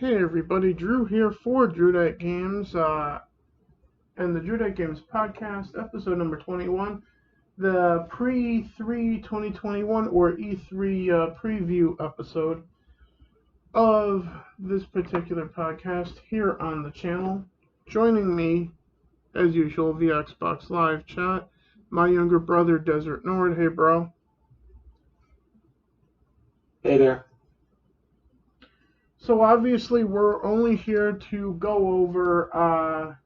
Hey everybody, Drew here for Drewdite Games, and the Drewdite Games Podcast, episode number 21, the pre-3 2021 or E3 preview episode of this particular podcast here on the channel. Joining me, as usual, via Xbox Live chat, my younger brother, Desert Nord. Hey bro. Hey there. So obviously we're only here to go over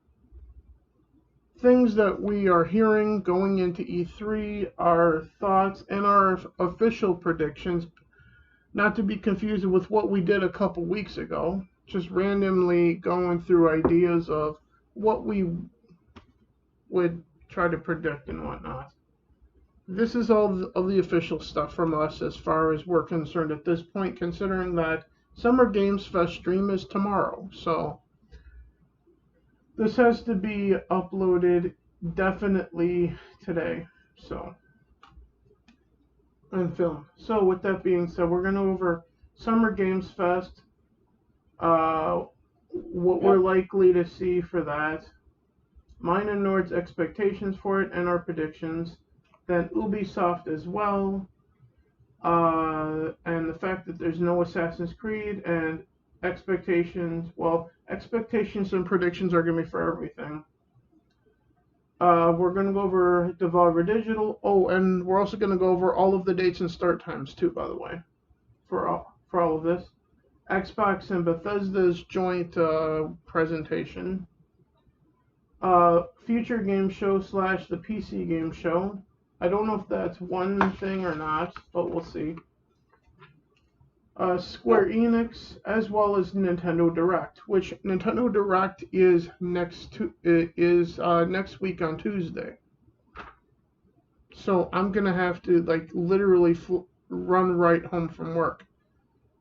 things that we are hearing going into E3, our thoughts, and our official predictions, not to be confused with what we did a couple weeks ago, just randomly going through ideas of what we would try to predict and whatnot. This is all of the official stuff from us as far as we're concerned at this point, considering that Summer Games Fest stream is tomorrow, so this has to be uploaded definitely today, and filmed. So with that being said, we're going to go over Summer Games Fest, what we're likely to see for that, mine and Nord's expectations for it, and our predictions, then Ubisoft as well, and the fact that there's no Assassin's Creed, and expectations and predictions are going to be for everything. We're going to go over Devolver Digital. Oh, and we're also going to go over all of the dates and start times too, by the way, for all of this. Xbox and Bethesda's joint presentation. Future Game Show / the PC Game Show. I don't know if that's one thing or not, but we'll see. Square Enix, as well as Nintendo Direct, which Nintendo Direct is next week on Tuesday. So I'm gonna have to literally run right home from work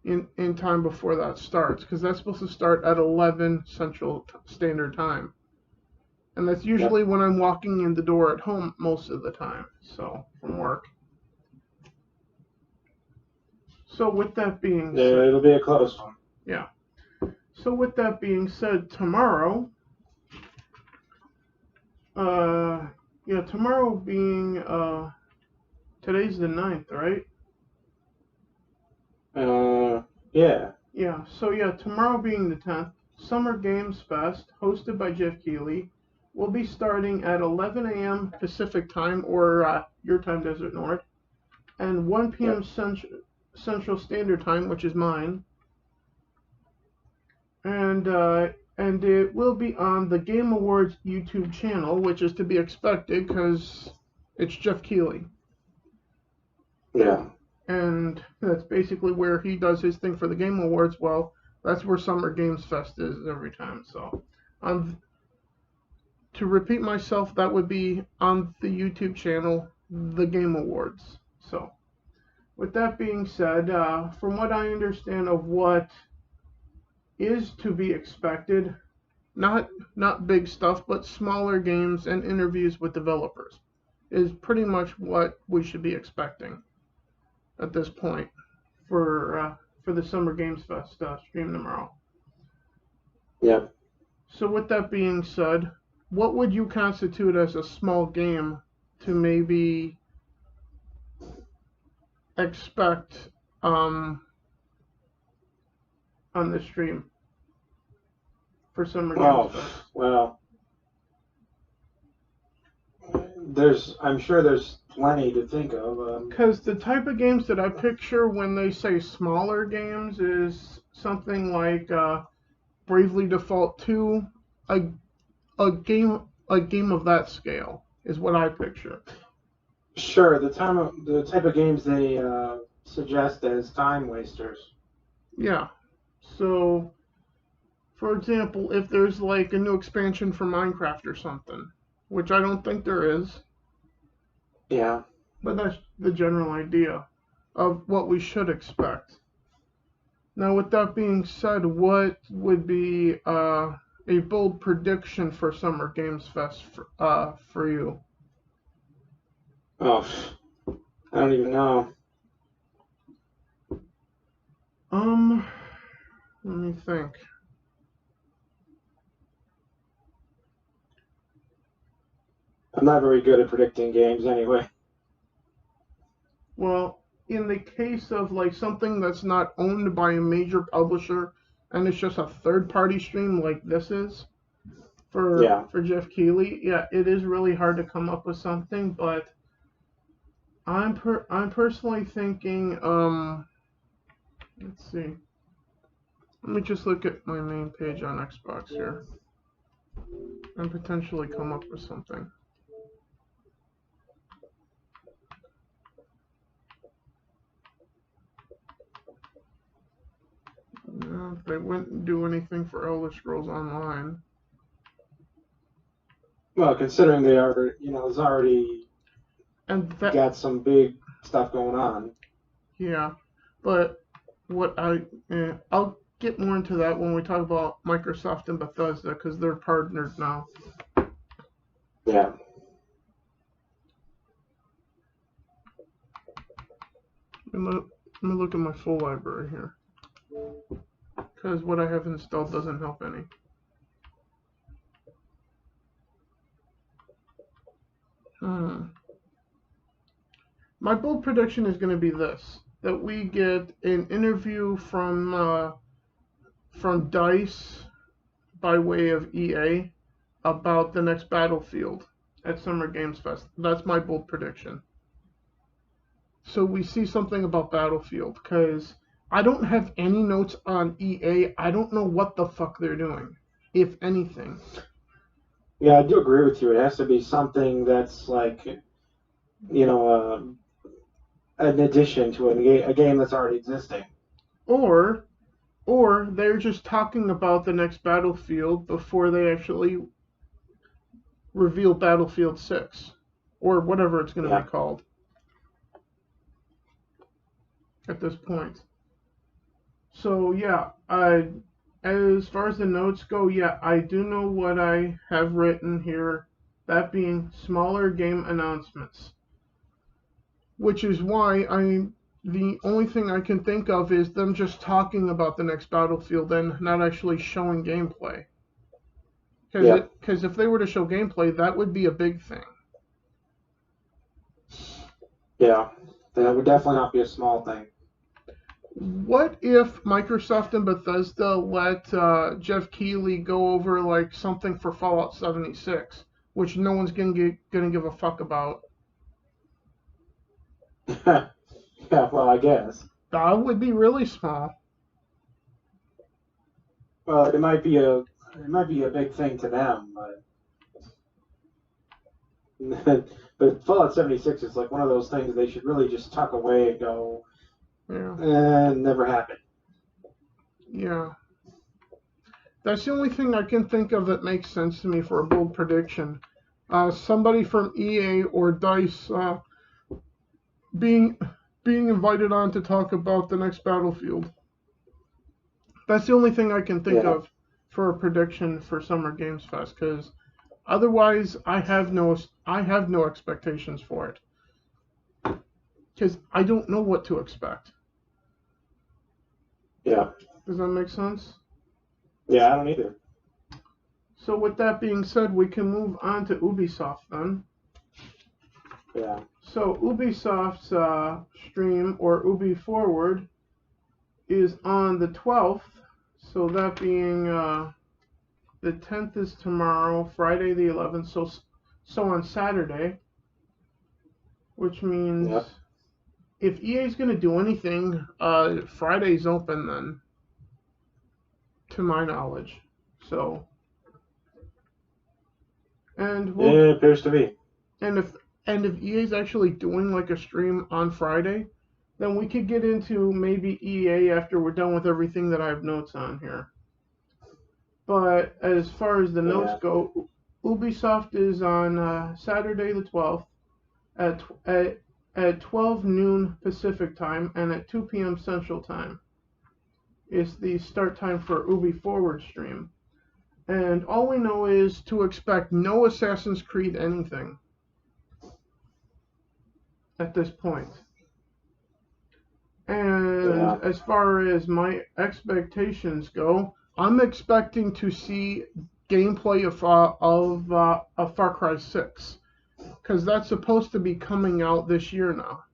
in time before that starts, because that's supposed to start at 11 Central Standard Time. And that's usually when I'm walking in the door at home most of the time, so from work. So with that being said, it'll be a close one. Yeah. So with that being said, tomorrow, tomorrow being, today's the 9th, right? Yeah. Yeah, so tomorrow being the 10th, Summer Games Fest, hosted by Jeff Keighley, will be starting at 11 a.m. Pacific Time, or your time, Desert Nord, and 1 p.m. Central Standard Time, which is mine. And it will be on the Game Awards YouTube channel, which is to be expected because it's Jeff Keighley. Yeah. And that's basically where he does his thing for the Game Awards. Well, that's where Summer Games Fest is every time. So, to repeat myself, that would be on the YouTube channel, the Game Awards. So, with that being said, from what I understand of what is to be expected, not big stuff, but smaller games and interviews with developers is pretty much what we should be expecting at this point for the Summer Games Fest stream tomorrow. Yeah. So with that being said, what would you constitute as a small game to maybe expect on the stream for Summer Games Fest? Well, I'm sure there's plenty to think of. Because the type of games that I picture when they say smaller games is something like Bravely Default 2, a game of that scale is what I picture. Sure, the type of games they suggest as time wasters. Yeah. So, for example, if there's a new expansion for Minecraft or something, which I don't think there is. Yeah. But that's the general idea of what we should expect. Now, with that being said, what would be a bold prediction for Summer Games Fest for you? Oh, I don't even know. Let me think. I'm not very good at predicting games anyway. Well, in the case of like something that's not owned by a major publisher and it's just a third-party stream like this is for Jeff Keighley, yeah, it is really hard to come up with something. But I'm personally thinking, let's see. Let me just look at my main page on Xbox here and potentially come up with something. No, they wouldn't do anything for Elder Scrolls Online. Well, considering they are, there's already got some big stuff going on. Yeah, but I'll get more into that when we talk about Microsoft and Bethesda because they're partnered now. Yeah. Let me look at my full library here because what I have installed doesn't help any. My bold prediction is going to be this: that we get an interview from DICE by way of EA about the next Battlefield at Summer Games Fest. That's my bold prediction. So we see something about Battlefield because I don't have any notes on EA. I don't know what the fuck they're doing, if anything. Yeah, I do agree with you. It has to be something that's like, an addition to a game that's already existing. Or they're just talking about the next Battlefield before they actually reveal Battlefield 6 or whatever it's going to be called at this point. So yeah, as far as the notes go, yeah, I do know what I have written here, that being smaller game announcements, which is why the only thing I can think of is them just talking about the next Battlefield and not actually showing gameplay. Because if they were to show gameplay, that would be a big thing. Yeah, that would definitely not be a small thing. What if Microsoft and Bethesda let Jeff Keighley go over like something for Fallout 76, which no one's gonna give a fuck about? Yeah, well, I guess. That would be really small. Well, it might be a big thing to them, but Fallout 76 is like one of those things they should really just tuck away and go, never happened. Yeah. That's the only thing I can think of that makes sense to me for a bold prediction. Somebody from EA or DICE being invited on to talk about the next Battlefield. That's the only thing I can think of for a prediction for Summer Games Fest, because otherwise I have no expectations for it, because I don't know what to expect. Yeah. Does that make sense? Yeah, I don't either. So with that being said, we can move on to Ubisoft then. Yeah. So Ubisoft's stream, or Ubi Forward, is on the 12th. So that being the 10th is tomorrow, Friday the 11th. So on Saturday, which means if EA is going to do anything, Friday's open then, to my knowledge. So, and it appears to be. And if EA is actually doing like a stream on Friday, then we could get into maybe EA after we're done with everything that I have notes on here. But as far as the notes go, Ubisoft is on Saturday the 12th at 12 noon Pacific time and at 2 p.m. Central time. Is the start time for Ubi Forward stream. And all we know is to expect no Assassin's Creed anything at this point. And as far as my expectations go, I'm expecting to see gameplay of Far Cry 6, because that's supposed to be coming out this year now,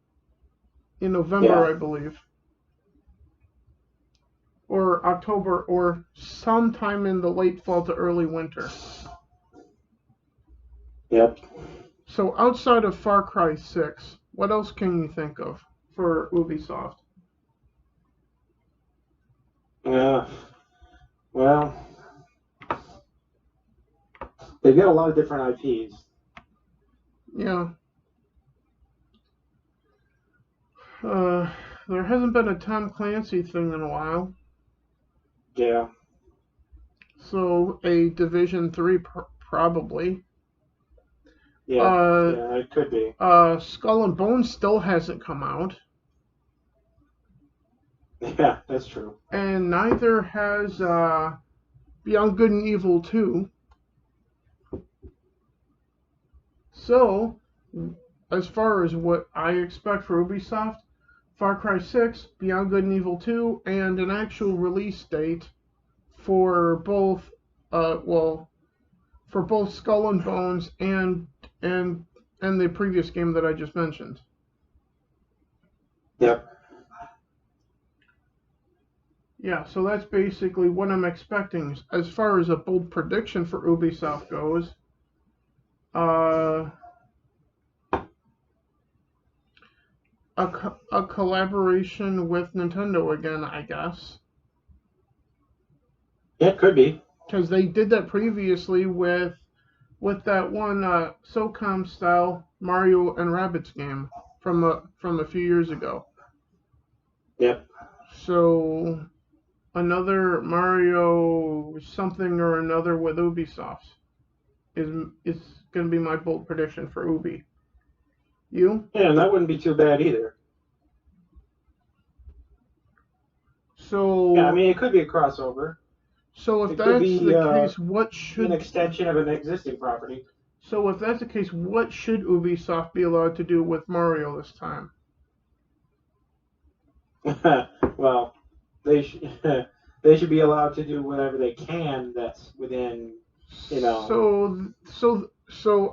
in November, I believe, or October, or sometime in the late fall to early winter. Yep. So outside of Far Cry 6, what else can you think of for Ubisoft? Well, they've got a lot of different IPs. Yeah. There hasn't been a Tom Clancy thing in a while. Yeah. So a Division 3 probably. Yeah, it could be. Skull and Bones still hasn't come out. Yeah, that's true. And neither has Beyond Good and Evil 2. So, as far as what I expect for Ubisoft, Far Cry 6, Beyond Good and Evil 2, and an actual release date for both, for both Skull and Bones and the previous game that I just mentioned. Yep. Yeah, so that's basically what I'm expecting. As far as a bold prediction for Ubisoft goes, a collaboration with Nintendo again, I guess. Yeah, it could be. Because they did that previously with that one SOCOM style Mario and Rabbids game from a few years ago. Yep. So another Mario something or another with Ubisoft is going to be my bold prediction for Ubi. You? Yeah, and that wouldn't be too bad either. So yeah, I mean, it could be a crossover. So if that's the case, what should an extension of an existing property? So if that's the case, what should Ubisoft be allowed to do with Mario this time? Well, they should be allowed to do whatever they can that's within, So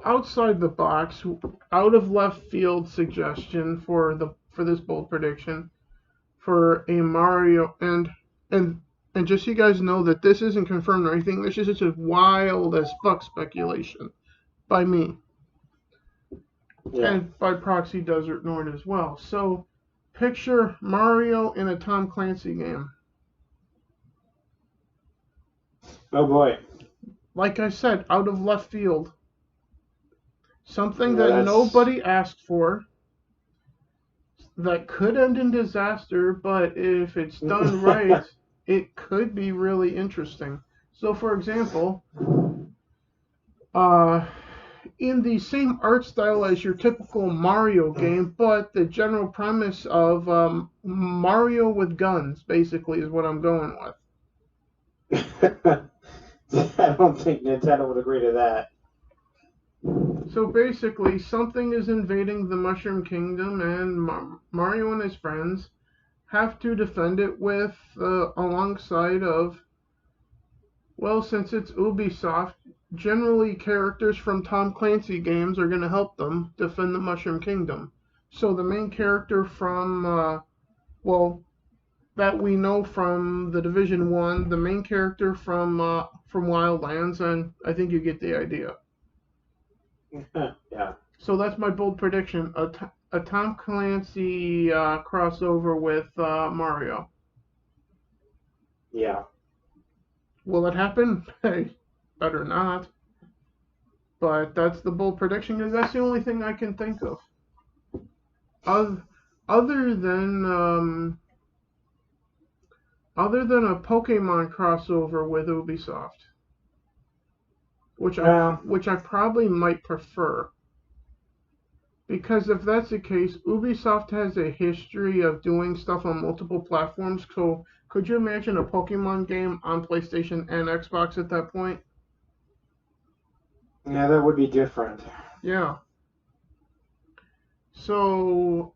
outside the box, out of left field suggestion for this bold prediction for a Mario and just so you guys know that this isn't confirmed or anything, this is just as wild as fuck speculation by me. Yeah. And by proxy Desert Nord as well. So picture Mario in a Tom Clancy game. Oh boy. Like I said, out of left field. Something that nobody asked for. That could end in disaster, but if it's done right, it could be really interesting. So, for example, in the same art style as your typical Mario game, but the general premise of Mario with guns, basically, is what I'm going with. I don't think Nintendo would agree to that. So basically, something is invading the Mushroom Kingdom, and Mario and his friends have to defend it with, alongside of, well, since it's Ubisoft, generally characters from Tom Clancy games are going to help them defend the Mushroom Kingdom. So the main character from, that we know from the Division 1, the main character from Wildlands, and I think you get the idea. Yeah. So that's my bold prediction: a Tom Clancy crossover with Mario. Yeah. Will it happen? Hey, better not. But that's the bold prediction because that's the only thing I can think of. Other than a Pokemon crossover with Ubisoft. Which I probably might prefer. Because if that's the case, Ubisoft has a history of doing stuff on multiple platforms. So could you imagine a Pokemon game on PlayStation and Xbox at that point? Yeah, that would be different. Yeah. So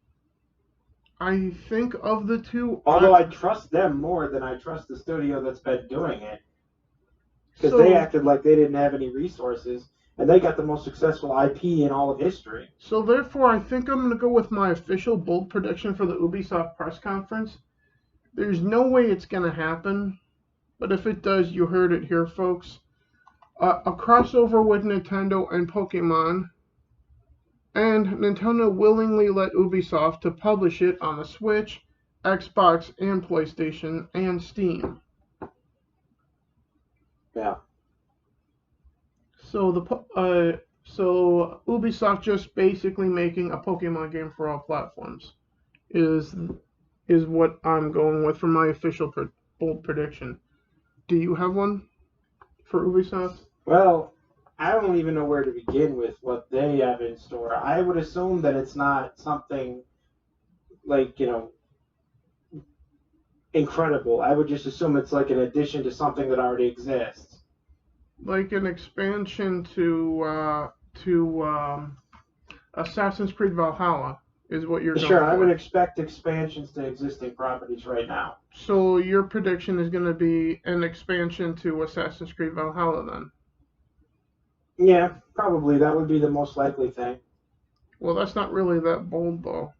I think of the two. Although I trust them more than I trust the studio that's been doing it. Because they acted like they didn't have any resources, and they got the most successful IP in all of history. So therefore, I think I'm going to go with my official bold prediction for the Ubisoft press conference. There's no way it's going to happen, but if it does, you heard it here, folks. A crossover with Nintendo and Pokemon, and Nintendo willingly let Ubisoft to publish it on the Switch, Xbox, and PlayStation, and Steam. Yeah. So Ubisoft just basically making a Pokemon game for all platforms is what I'm going with for my official bold prediction. Do you have one for Ubisoft? Well, I don't even know where to begin with what they have in store. I would assume that it's not something like, incredible. I would just assume it's like an addition to something that already exists. Like an expansion to Assassin's Creed Valhalla is what you're going Sure, for. I would expect expansions to existing properties right now. So your prediction is going to be an expansion to Assassin's Creed Valhalla then? Yeah, probably. That would be the most likely thing. Well, that's not really that bold, though.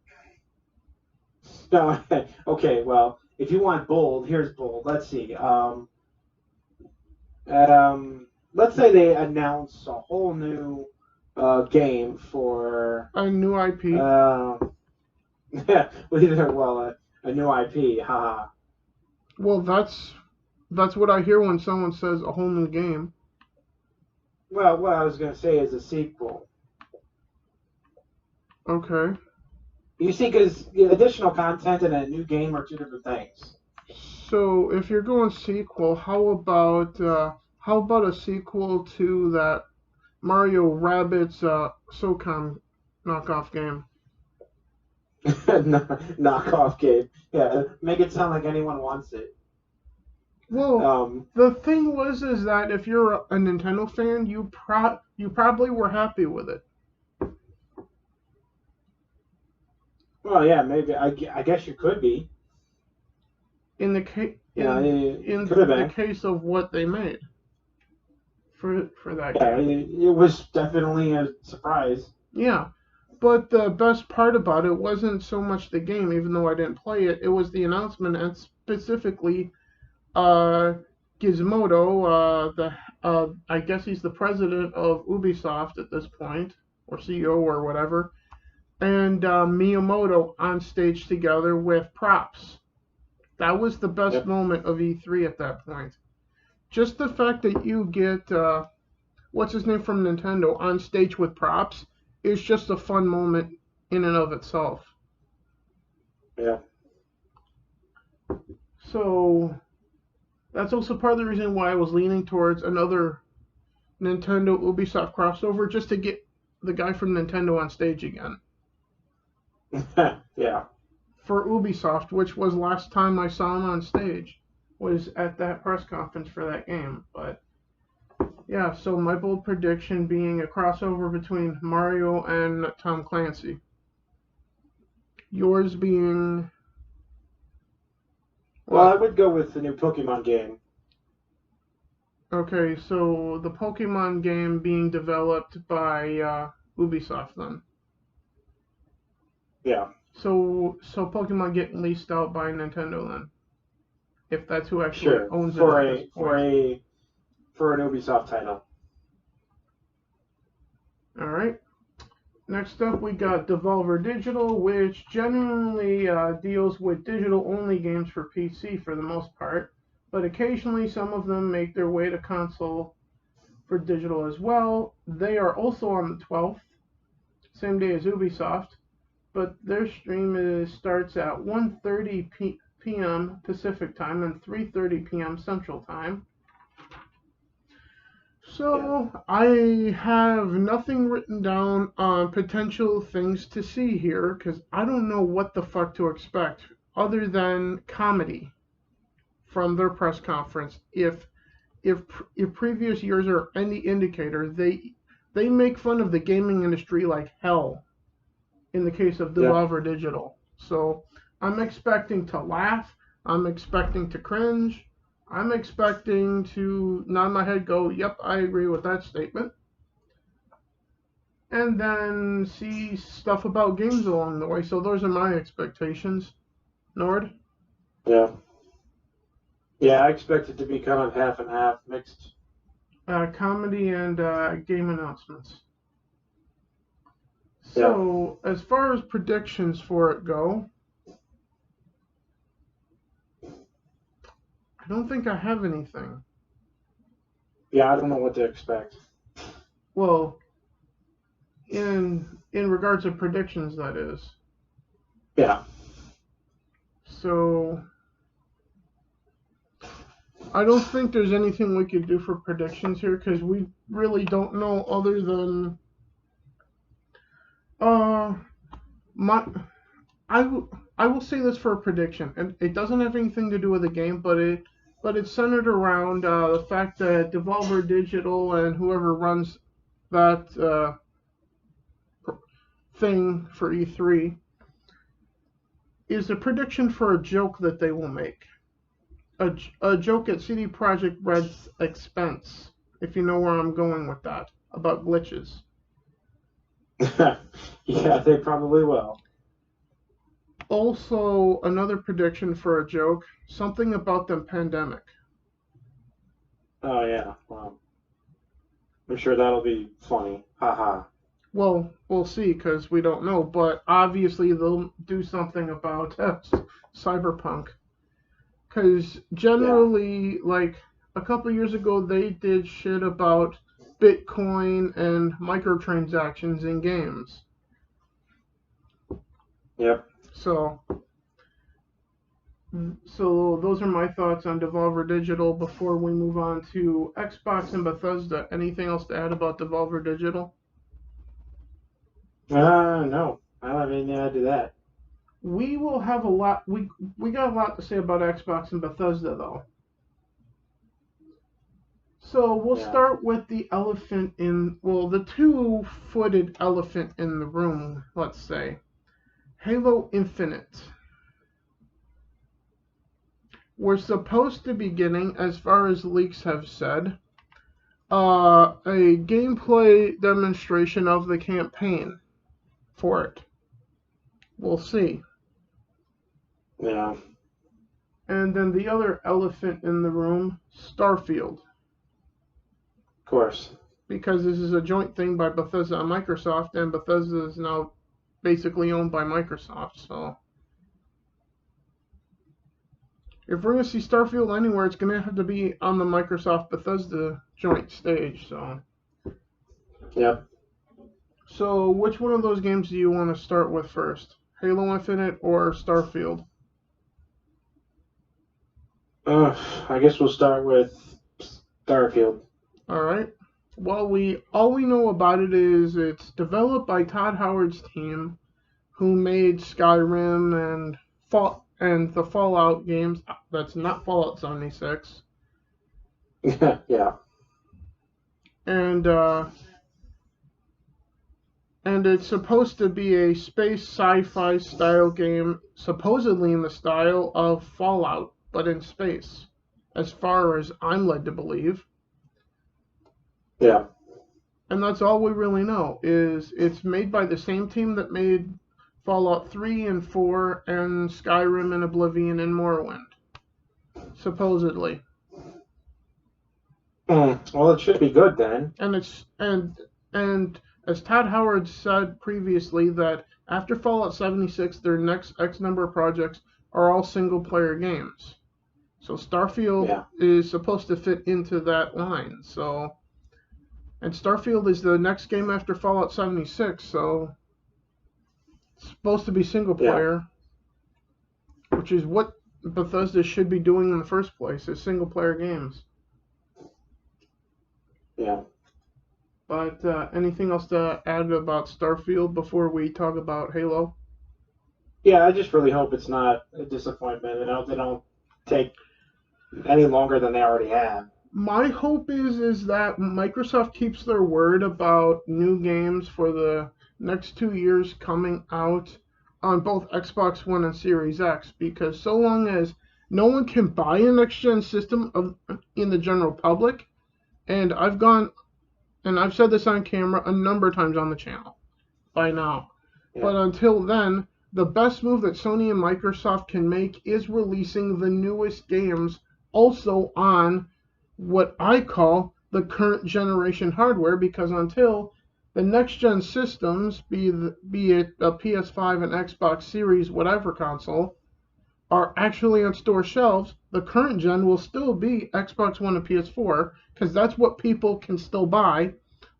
No, okay, well, if you want bold, here's bold. Let's see. Let's say they announce a whole new game for a new IP. A new IP. Haha. Well, that's what I hear when someone says a whole new game. Well, what I was going to say is a sequel. Okay. You see, because additional content and a new game are two different things. So, if you're going sequel, how about a sequel to that Mario Rabbids SOCOM knockoff game? Knockoff game. Yeah, make it sound like anyone wants it. Well, the thing is that if you're a Nintendo fan, you probably were happy with it. Well, yeah, maybe. I guess you could be. In the case of what they made for that game. Yeah, it was definitely a surprise. Yeah, but the best part about it wasn't so much the game, even though I didn't play it. It was the announcement, and specifically Gizmodo, I guess he's the president of Ubisoft at this point, or CEO or whatever, and Miyamoto on stage together with props. That was the best moment of E3 at that point. Just the fact that you get, what's his name from Nintendo, on stage with props is just a fun moment in and of itself. Yeah. So, that's also part of the reason why I was leaning towards another Nintendo Ubisoft crossover, just to get the guy from Nintendo on stage again. Yeah. For Ubisoft, which was last time I saw him on stage, was at that press conference for that game. But yeah, so my bold prediction being a crossover between Mario and Tom Clancy. Yours being... Well, I would go with the new Pokemon game. Okay, so the Pokemon game being developed by Ubisoft then. Yeah. So Pokemon getting leased out by Nintendo then, if that's who actually owns it. For an Ubisoft title. All right. Next up, we got Devolver Digital, which generally deals with digital-only games for PC for the most part, but occasionally some of them make their way to console for digital as well. They are also on the 12th, same day as Ubisoft, but their stream starts at 1:30 p.m. Pacific time and 3:30 p.m. Central time. So I have nothing written down on potential things to see here because I don't know what the fuck to expect other than comedy from their press conference. If previous years are any indicator, they make fun of the gaming industry like hell in the case of Devolver Digital. So I'm expecting to laugh. I'm expecting to cringe. I'm expecting to nod my head, go, yep, I agree with that statement. And then see stuff about games along the way. So those are my expectations. Nord? Yeah. Yeah, I expect it to be kind of half and half, mixed. Comedy and game announcements. So, as far as predictions for it go, I don't think I have anything. Yeah, I don't know what to expect. Well, in regards to predictions, that is. Yeah. So, I don't think there's anything we could do for predictions here because we really don't know other than I will say this for a prediction, and it doesn't have anything to do with the game, but it's centered around the fact that Devolver Digital and whoever runs that thing for E3 is a prediction for a joke that they will make. A joke at CD Projekt Red's expense, if you know where I'm going with that, about glitches. Yeah, they probably will. Also, another prediction for a joke, something about the pandemic. Oh, yeah. Well, I'm sure that'll be funny. Haha. Well, we'll see because we don't know, but obviously they'll do something about Cyberpunk. Because generally, like a couple years ago, they did shit about Bitcoin and microtransactions in games. Yep. So those are my thoughts on Devolver Digital before we move on to Xbox and Bethesda. Anything else to add about Devolver Digital? No. I don't have anything to add to that. We will have a lot. We got a lot to say about Xbox and Bethesda, though. So we'll start with the the two-footed elephant in the room, let's say. Halo Infinite. We're supposed to be getting, as far as leaks have said, a gameplay demonstration of the campaign for it. We'll see. Yeah. And then the other elephant in the room, Starfield. Of course. Because this is a joint thing by Bethesda and Microsoft, and Bethesda is now basically owned by Microsoft, so if we're going to see Starfield anywhere, it's going to have to be on the Microsoft-Bethesda joint stage, so. Yep. So, which one of those games do you want to start with first? Halo Infinite or Starfield? I guess we'll start with Starfield. Alright. Well, all we know about it is it's developed by Todd Howard's team, who made Skyrim and the Fallout games. That's not Fallout 76. Yeah. And it's supposed to be a space sci-fi style game, supposedly in the style of Fallout, but in space, as far as I'm led to believe. Yeah. And that's all we really know, is it's made by the same team that made Fallout 3 and 4 and Skyrim and Oblivion and Morrowind. Supposedly. Well, it should be good then. And as Todd Howard said previously, that after Fallout 76, their next X number of projects are all single-player games. So Starfield is supposed to fit into that line. So, and Starfield is the next game after Fallout 76, so it's supposed to be single-player, which is what Bethesda should be doing in the first place, is single-player games. Yeah. But anything else to add about Starfield before we talk about Halo? Yeah, I just really hope it's not a disappointment. I hope they don't take any longer than they already have. My hope is that Microsoft keeps their word about new games for the next 2 years coming out on both Xbox One and Series X, because so long as no one can buy a next-gen system in the general public, and I've said this on camera a number of times on the channel by now, but until then, the best move that Sony and Microsoft can make is releasing the newest games also on what I call the current generation hardware, because until the next gen systems, be it a PS5 and Xbox Series, whatever console, are actually on store shelves, the current gen will still be Xbox One and PS4, because that's what people can still buy,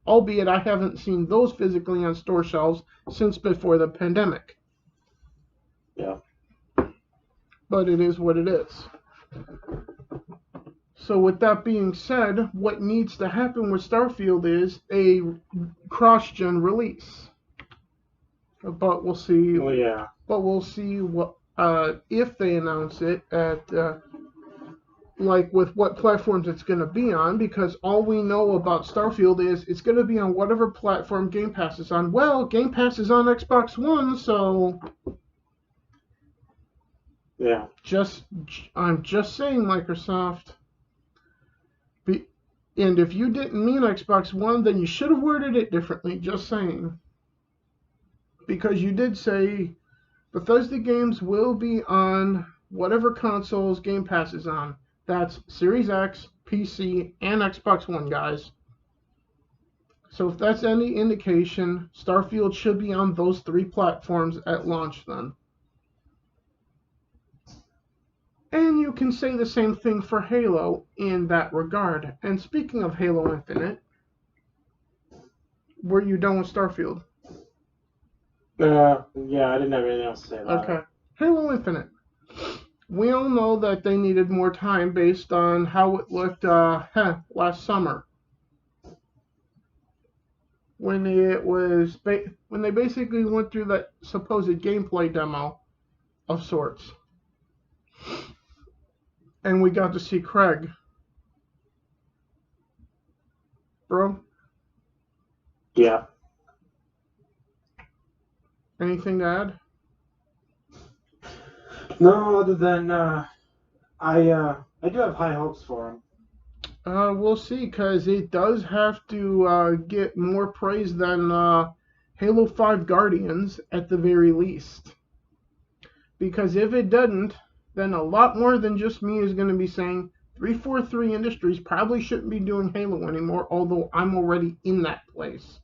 albeit I haven't seen those physically on store shelves since before the pandemic. Yeah. But it is what it is. So with that being said, what needs to happen with Starfield is a cross-gen release. But we'll see. Oh yeah. But we'll see what if they announce it at like with what platforms it's going to be on, because all we know about Starfield is it's going to be on whatever platform Game Pass is on. Well, Game Pass is on Xbox One, so yeah. I'm just saying, Microsoft. And if you didn't mean Xbox One, then you should have worded it differently, just saying. Because you did say Bethesda games will be on whatever consoles Game Pass is on. That's Series X, PC, and Xbox One, guys. So if that's any indication, Starfield should be on those three platforms at launch then. And you can say the same thing for Halo in that regard. And speaking of Halo Infinite, were you done with Starfield? Yeah, I didn't have anything else to say about it. Halo Infinite. We all know that they needed more time based on how it looked last summer. When they basically went through that supposed gameplay demo of sorts. And we got to see Craig. Bro? Yeah. Anything to add? No, other than I do have high hopes for him. We'll see, because it does have to get more praise than Halo 5 Guardians at the very least. Because if it doesn't, then a lot more than just me is going to be saying 343 Industries probably shouldn't be doing Halo anymore, although I'm already in that place.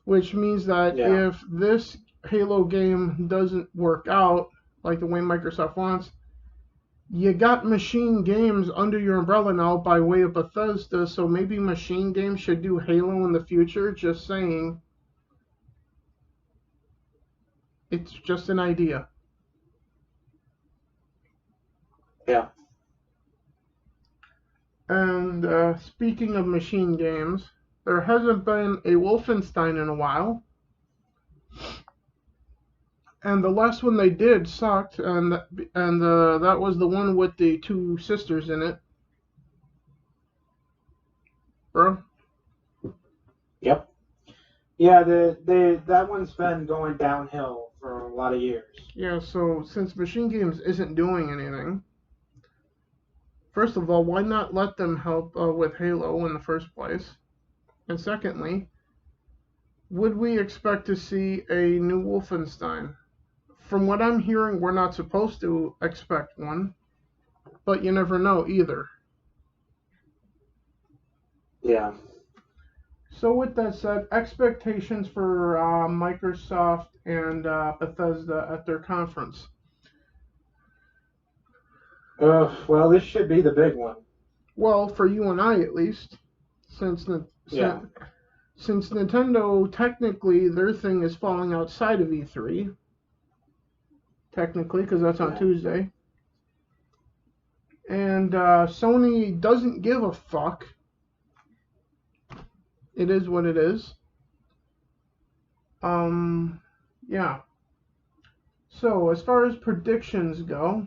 Which means that if this Halo game doesn't work out like the way Microsoft wants, you got Machine Games under your umbrella now by way of Bethesda, so maybe Machine Games should do Halo in the future, just saying. It's just an idea. Yeah. And speaking of Machine Games, there hasn't been a Wolfenstein in a while. And the last one they did sucked, and that was the one with the two sisters in it. Bro? Yep. Yeah, that one's been going downhill for a lot of years. Yeah, so since Machine Games isn't doing anything, first of all, why not let them help with Halo in the first place? And secondly, would we expect to see a new Wolfenstein? From what I'm hearing, we're not supposed to expect one, but you never know either. Yeah. So with that said, expectations for Microsoft and Bethesda at their conference. Well, this should be the big one. Well, for you and I at least, since Nintendo, technically, their thing is falling outside of E3. Technically, because that's on Tuesday. And Sony doesn't give a fuck. It is what it is. Yeah. So, as far as predictions go,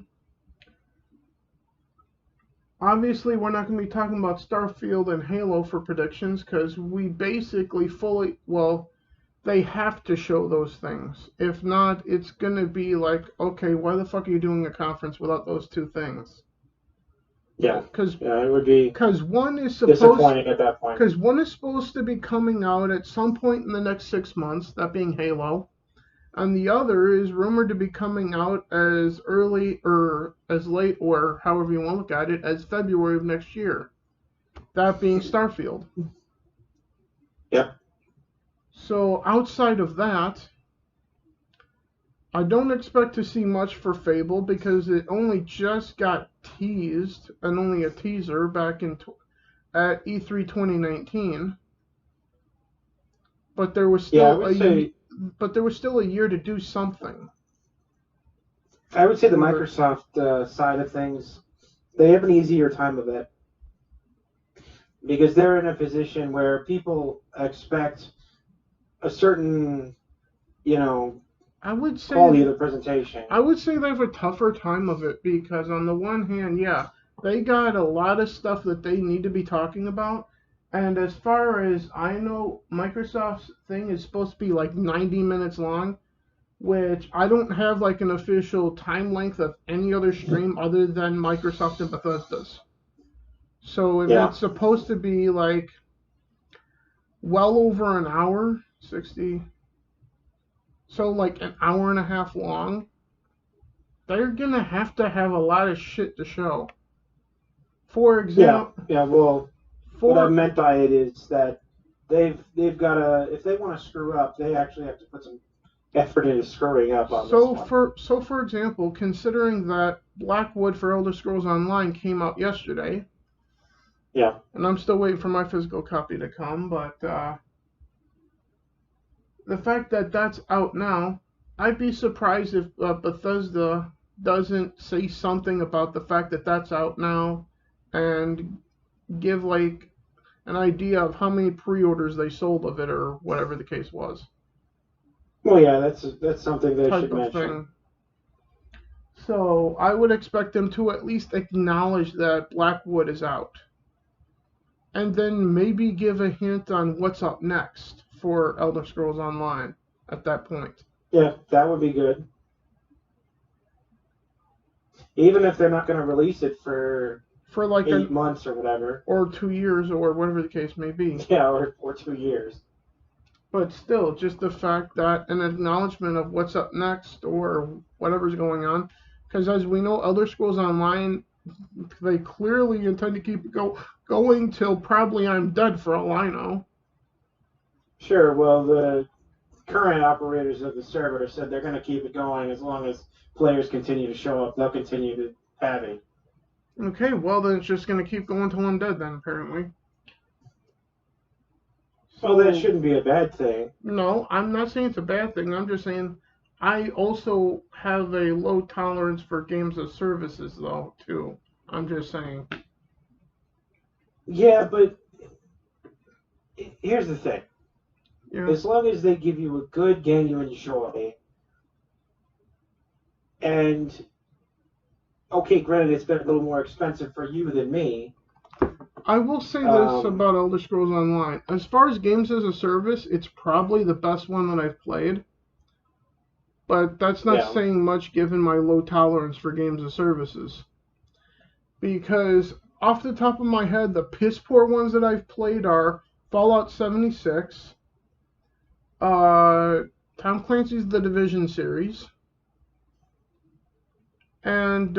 obviously we're not going to be talking about Starfield and Halo for predictions, because we basically they have to show those things. If not, it's going to be like, okay, why the fuck are you doing a conference without those two things? Yeah. Because it would be one is disappointing at that point. Because one is supposed to be coming out at some point in the next 6 months, that being Halo, and the other is rumored to be coming out as early or as late, or however you want to look at it, as February of next year. That being Starfield. Yep. So outside of that, I don't expect to see much for Fable because it only just got teased, and only a teaser back at E3 2019. But there was still but there was still a year to do something. I would say the Microsoft side of things, they have an easier time of it because they're in a position where people expect a certain, I would say quality of the presentation. I would say they have a tougher time of it because on the one hand, yeah, they got a lot of stuff that they need to be talking about. And as far as I know, Microsoft's thing is supposed to be like 90 minutes long, which I don't have like an official time length of any other stream other than Microsoft and Bethesda's. So if it's supposed to be like well over an hour, 60, so like an hour and a half long, they're going to have a lot of shit to show. For example... what I meant by it is that they've got to, if they want to screw up, they actually have to put some effort into screwing up on this one. So for example, considering that Blackwood for Elder Scrolls Online came out yesterday, yeah, and I'm still waiting for my physical copy to come, but the fact that that's out now, I'd be surprised if Bethesda doesn't say something about the fact that that's out now and give like an idea of how many pre-orders they sold of it or whatever the case was. Well, yeah, that's something they should mention. Thing. So I would expect them to at least acknowledge that Blackwood is out. And then maybe give a hint on what's up next for Elder Scrolls Online at that point. Yeah, that would be good. Even if they're not going to release it for like 8 months or whatever. Or 2 years or whatever the case may be. Yeah, or 2 years. But still, just the fact that an acknowledgement of what's up next or whatever's going on. Because as we know, Elder Scrolls Online, they clearly intend to keep it going till probably I'm dead for all I know. Sure, well, the current operators of the server said they're going to keep it going as long as players continue to show up. They'll continue to have it. Okay, well, then it's just going to keep going till I'm dead then, apparently. Well, that shouldn't be a bad thing. No, I'm not saying it's a bad thing. I'm just saying I also have a low tolerance for games as services, though, too. I'm just saying. Yeah, but here's the thing. Yeah. As long as they give you a good game you enjoy, and, okay, granted, it's been a little more expensive for you than me. I will say this about Elder Scrolls Online. As far as games as a service, it's probably the best one that I've played. But that's not saying much given my low tolerance for games as services. Because off the top of my head, the piss poor ones that I've played are Fallout 76, Tom Clancy's The Division series, and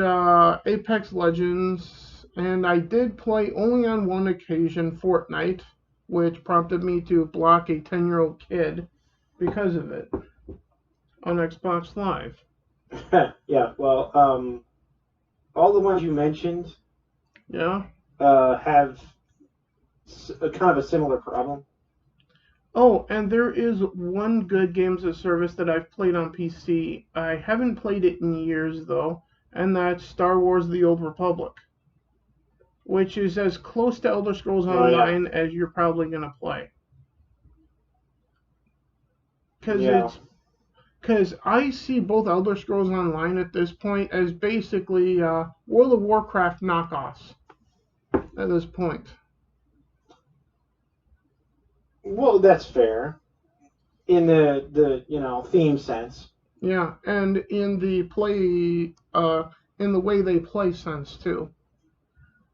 Apex Legends. And I did play only on one occasion Fortnite, which prompted me to block a 10-year-old kid because of it on Xbox Live. Yeah, well, all the ones you mentioned have kind of a similar problem. Oh, and there is one good games as service that I've played on PC. I haven't played it in years, though, and that's Star Wars The Old Republic, which is as close to Elder Scrolls Online as you're probably going to play. Because I see both Elder Scrolls Online at this point as basically World of Warcraft knockoffs at this point. Well, that's fair. in the theme sense. Yeah, and in the in the way they play sense too.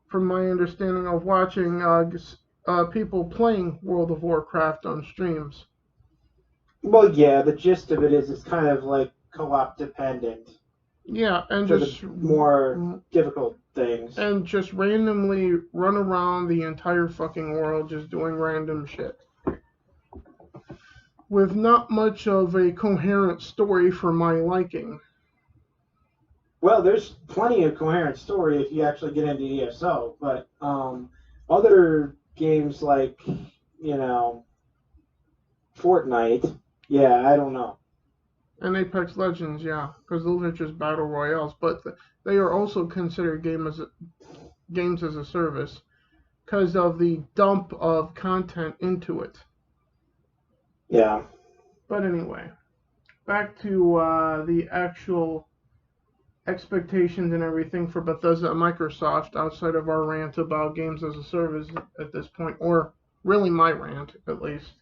From my understanding of watching people playing World of Warcraft on streams. Well, yeah, the gist of it is it's kind of like co-op dependent Yeah, and for the just more difficult things. and just randomly run around the entire fucking world just doing random shit. With not much of a coherent story for my liking. Well, there's plenty of coherent story if you actually get into ESO, but other games like, Fortnite, yeah, I don't know. And Apex Legends, yeah, because those are just battle royales, but they are also considered games as a service because of the dump of content into it. Yeah. But anyway, back to the actual expectations and everything for Bethesda and Microsoft outside of our rant about games as a service at this point, or really my rant at least.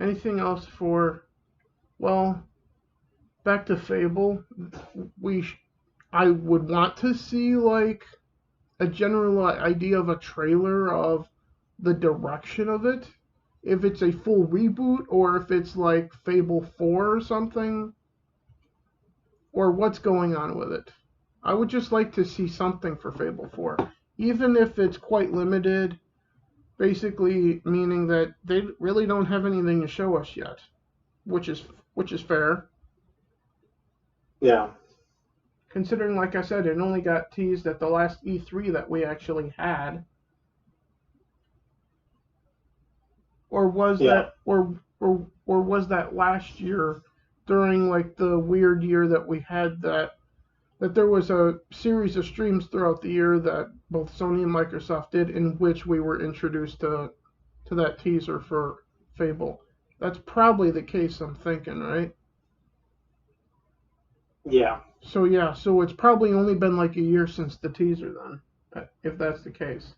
Anything else for, well, back to Fable. I would want to see like a general idea of a trailer of the direction of it. If it's a full reboot or if it's like Fable 4 or something, or what's going on with it. I would just like to see something for Fable 4, even if it's quite limited, basically meaning that they really don't have anything to show us yet, which is fair. Yeah. Considering, like I said, it only got teased at the last E3 that we actually had. Or was that or was that last year during like the weird year that we had that there was a series of streams throughout the year that both Sony and Microsoft did in which we were introduced to that teaser for Fable. That's probably the case, I'm thinking, right? Yeah. So it's probably only been like a year since the teaser then, if that's the case.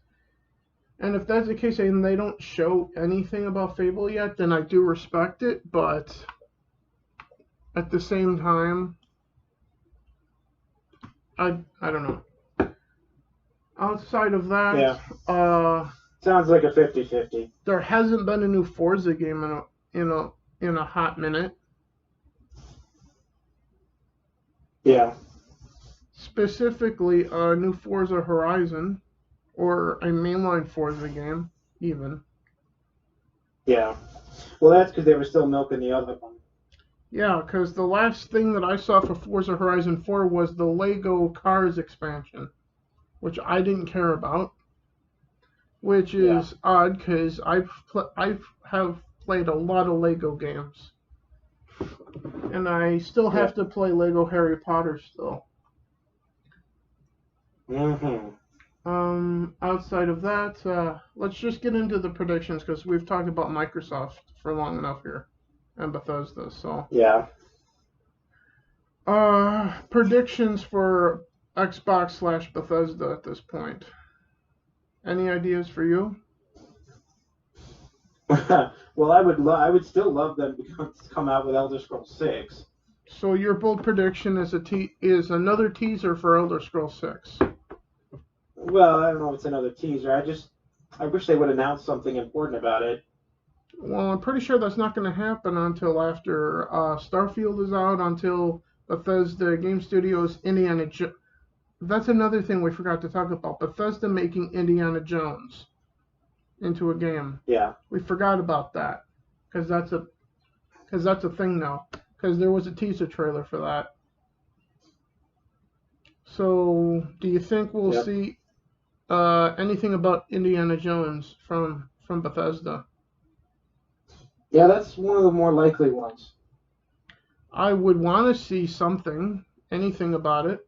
And if that's the case and they don't show anything about Fable yet, then I do respect it, but at the same time, I don't know. Outside of that, sounds like a 50-50. There hasn't been a new Forza game in a hot minute. Yeah. Specifically, a new Forza Horizon, or a mainline Forza game, even. Yeah. Well, that's because they were still milking the other one. Yeah, because the last thing that I saw for Forza Horizon 4 was the Lego Cars expansion, which I didn't care about. Which is odd because I have played a lot of Lego games, and I still have to play Lego Harry Potter still. Outside of that, let's just get into the predictions because we've talked about Microsoft for long enough here, and Bethesda. So yeah. Predictions for Xbox / Bethesda at this point. Any ideas for you? Well, I would still love them to come out with Elder Scrolls 6. So your bold prediction is another teaser for Elder Scrolls 6. Well, I don't know if it's another teaser. I wish they would announce something important about it. Well, I'm pretty sure that's not going to happen until after Starfield is out, until Bethesda Game Studios Indiana Jones. That's another thing we forgot to talk about. Bethesda making Indiana Jones into a game. Yeah. We forgot about that because that's a thing now. Because there was a teaser trailer for that. So, do you think we'll see anything about Indiana Jones from Bethesda? Yeah, that's one of the more likely ones. I would want to see anything about it.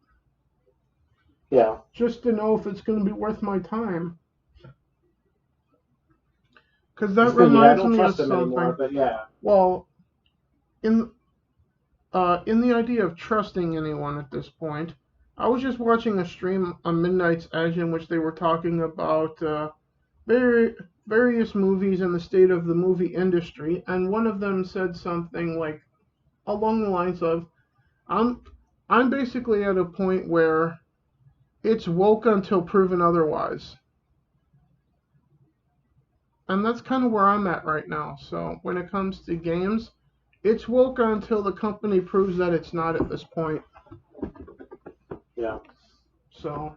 Yeah. Just to know if it's going to be worth my time. Because that reminds me of something. Anymore, but yeah. Well, in the idea of trusting anyone at this point, I was just watching a stream on Midnight's Edge in which they were talking about very various movies and the state of the movie industry, and one of them said something like along the lines of, I'm basically at a point where it's woke until proven otherwise. And that's kind of where I'm at right now. So when it comes to games, it's woke until the company proves that it's not at this point. Yeah. So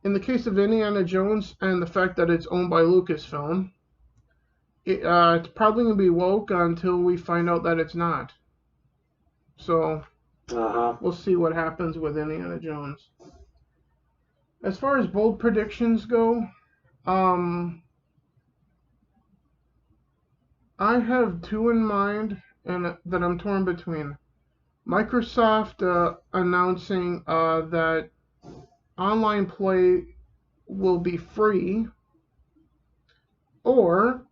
in the case of Indiana Jones and the fact that it's owned by Lucasfilm, it's probably going to be woke until we find out that it's not. So we'll see what happens with Indiana Jones. As far as bold predictions go, I have two in mind and that I'm torn between. Microsoft announcing that online play will be free, or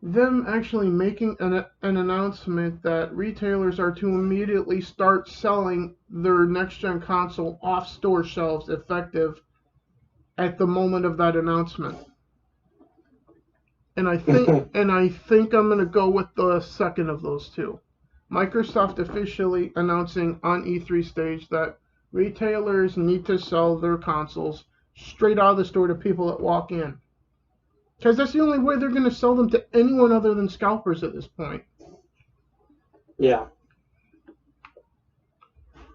them actually making an announcement that retailers are to immediately start selling their next-gen console off store shelves effective at the moment of that announcement. And I think I'm going to go with the second of those two. Microsoft officially announcing on E3 stage that retailers need to sell their consoles straight out of the store to people that walk in. Because that's the only way they're going to sell them to anyone other than scalpers at this point. Yeah.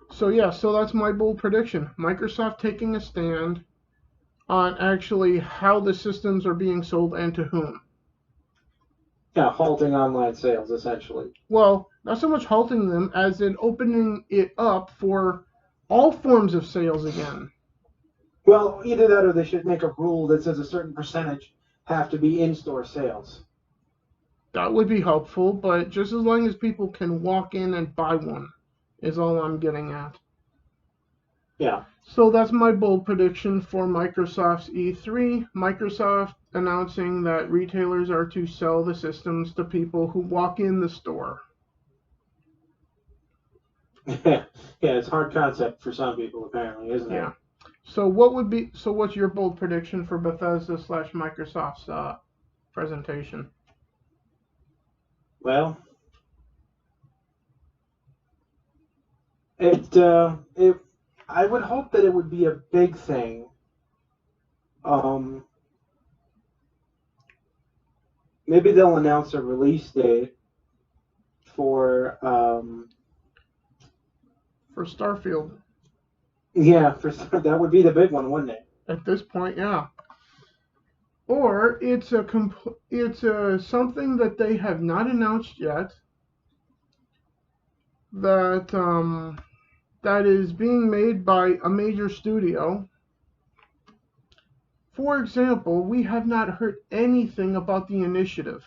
So that's my bold prediction. Microsoft taking a stand on actually how the systems are being sold and to whom. Yeah, halting online sales, essentially. Well, not so much halting them as in opening it up for all forms of sales again. Well, either that or they should make a rule that says a certain percentage have to be in-store sales. That would be helpful, but just as long as people can walk in and buy one is all I'm getting at. Yeah. So that's my bold prediction for Microsoft's E3. Microsoft announcing that retailers are to sell the systems to people who walk in the store. Yeah, it's a hard concept for some people, apparently, isn't it? Yeah. So what's your bold prediction for Bethesda/Microsoft's presentation? Well, I would hope that it would be a big thing. Maybe they'll announce a release date for Starfield. Yeah, that would be the big one, wouldn't it? At this point, yeah. Or it's something that they have not announced yet. That is being made by a major studio. For example, we have not heard anything about the Initiative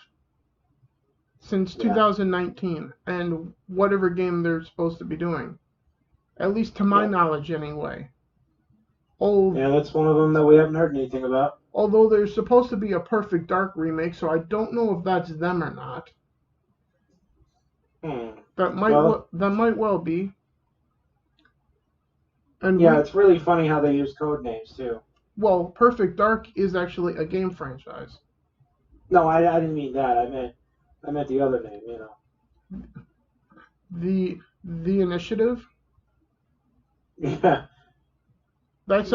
since 2019 and whatever game they're supposed to be doing. At least to my knowledge, anyway. Yeah, that's one of them that we haven't heard anything about. Although there's supposed to be a Perfect Dark remake, so I don't know if that's them or not. That might well be. And it's really funny how they use code names too. Well, Perfect Dark is actually a game franchise. No, I didn't mean that. I meant the other name. You know. The Initiative. Yeah. That's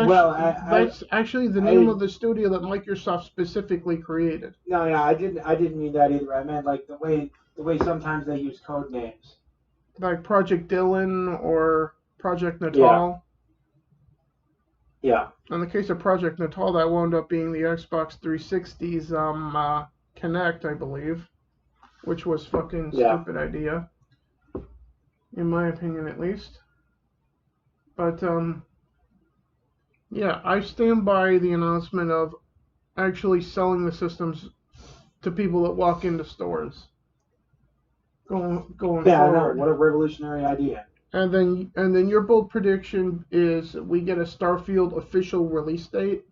actually the name of the studio that Microsoft specifically created. No, yeah, I didn't mean that either. I meant like the way sometimes they use code names. Like Project Dylan or Project Natal. Yeah. In the case of Project Natal, that wound up being the Xbox 360's Kinect, I believe, which was fucking stupid idea, in my opinion at least. But yeah, I stand by the announcement of actually selling the systems to people that walk into stores. Going forward. I know. What a revolutionary idea. And then your bold prediction is we get a Starfield official release date,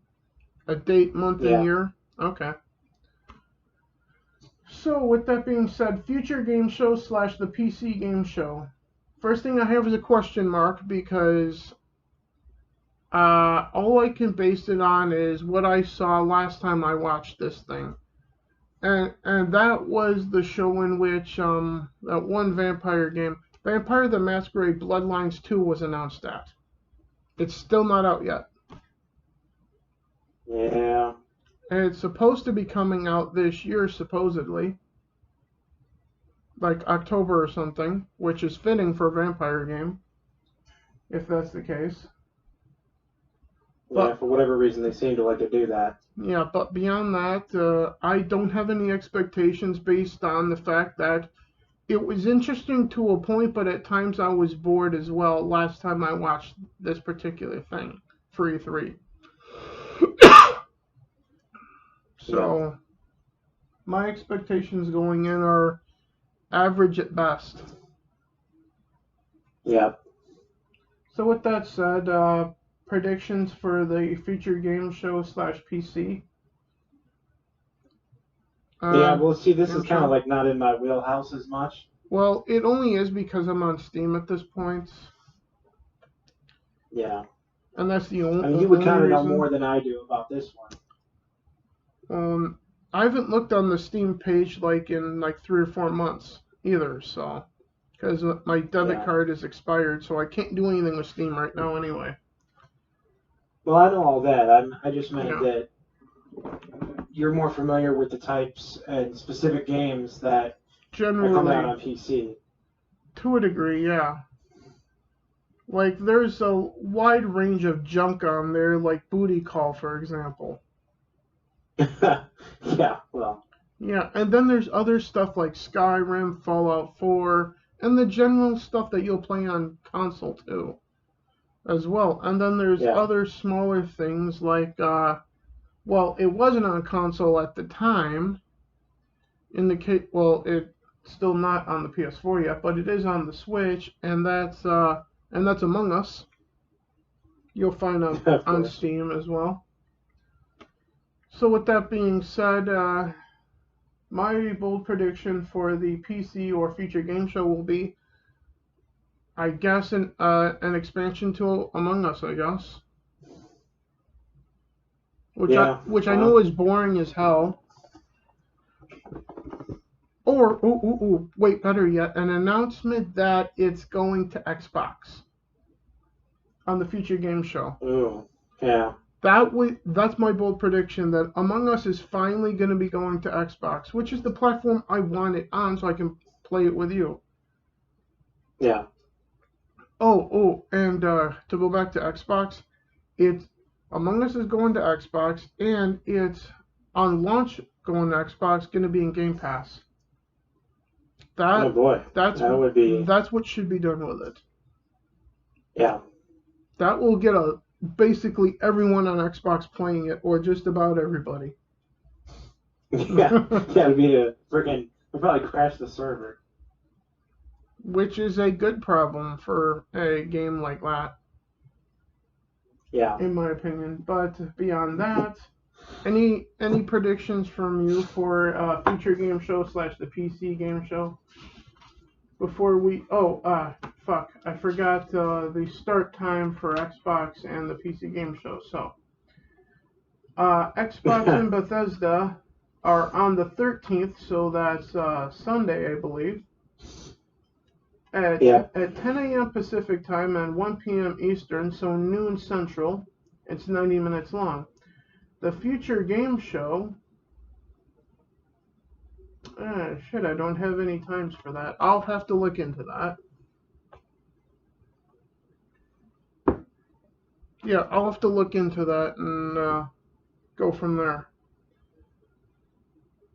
a date, month, and year. Okay. So with that being said, future game show / the PC game show. First thing I have is a question mark because All I can base it on is what I saw last time I watched this thing. And that was the show in which that one vampire game, Vampire the Masquerade Bloodlines 2 was announced at. It's still not out yet. Yeah. And it's supposed to be coming out this year, supposedly. Like October or something, which is fitting for a vampire game, if that's the case. Yeah, for whatever reason, they seem to like to do that. Yeah, but beyond that, I don't have any expectations based on the fact that it was interesting to a point, but at times I was bored as well last time I watched this particular thing for E3. So, my expectations going in are average at best. Yeah. So with that said, predictions for the future game show / PC. Yeah, well, see, this is kind of like not in my wheelhouse as much. Well, it only is because I'm on Steam at this point. Yeah. And that's the only. I mean, you would kind of know more than I do about this one. I haven't looked on the Steam page in 3 or 4 months either, so because my debit card is expired, so I can't do anything with Steam right now anyway. Well, I know all that. I just meant that you're more familiar with the types and specific games that generally are coming out on PC. To a degree, yeah. Like, there's a wide range of junk on there, like Booty Call, for example. Yeah, well. Yeah, and then there's other stuff like Skyrim, Fallout 4, and the general stuff that you'll play on console, too, as well. And then there's other smaller things like, well, it wasn't on console at the time. It's still not on the PS4 yet, but it is on the Switch, and that's Among Us. You'll find on Steam as well. So with that being said, my bold prediction for the PC or future game show will be, I guess, an expansion to Among Us, I guess. Which I know is boring as hell. Or, wait, better yet, an announcement that it's going to Xbox on the future game show. Ooh, yeah. That's my bold prediction, that Among Us is finally going to be going to Xbox, which is the platform I want it on so I can play it with you. Yeah. And to go back to Xbox, Among Us is going to Xbox, and it's on launch going to Xbox, going to be in Game Pass. Oh boy, that's what should be done with it. Yeah. That will get basically everyone on Xbox playing it, or just about everybody. It'd be it'll probably crash the server. Which is a good problem for a game like that. Yeah. In my opinion. But beyond that, any predictions from you for future game show / the PC game show? Before we... I forgot the start time for Xbox and the PC game show. So, Xbox and Bethesda are on the 13th, so that's Sunday, I believe. At 10 a.m. Pacific time and 1 p.m. Eastern, so noon Central. It's 90 minutes long. The future game show... I don't have any times for that. I'll have to look into that. Yeah, I'll have to look into that and go from there.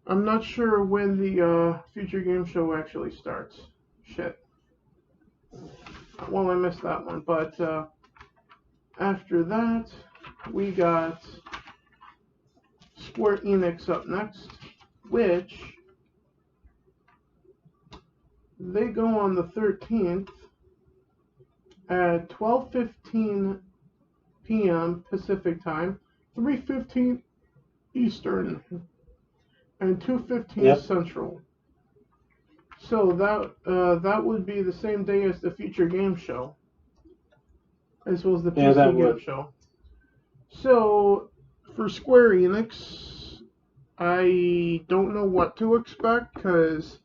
I'm not sure when the future game show actually starts. Shit. Well, I missed that one, but after that, we got Square Enix up next, which they go on the 13th at 12:15 p.m. Pacific time, 3:15 Eastern, and 2:15 Central. So that would be the same day as the future game show, as well as the PC game show. So, for Square Enix, I don't know what to expect because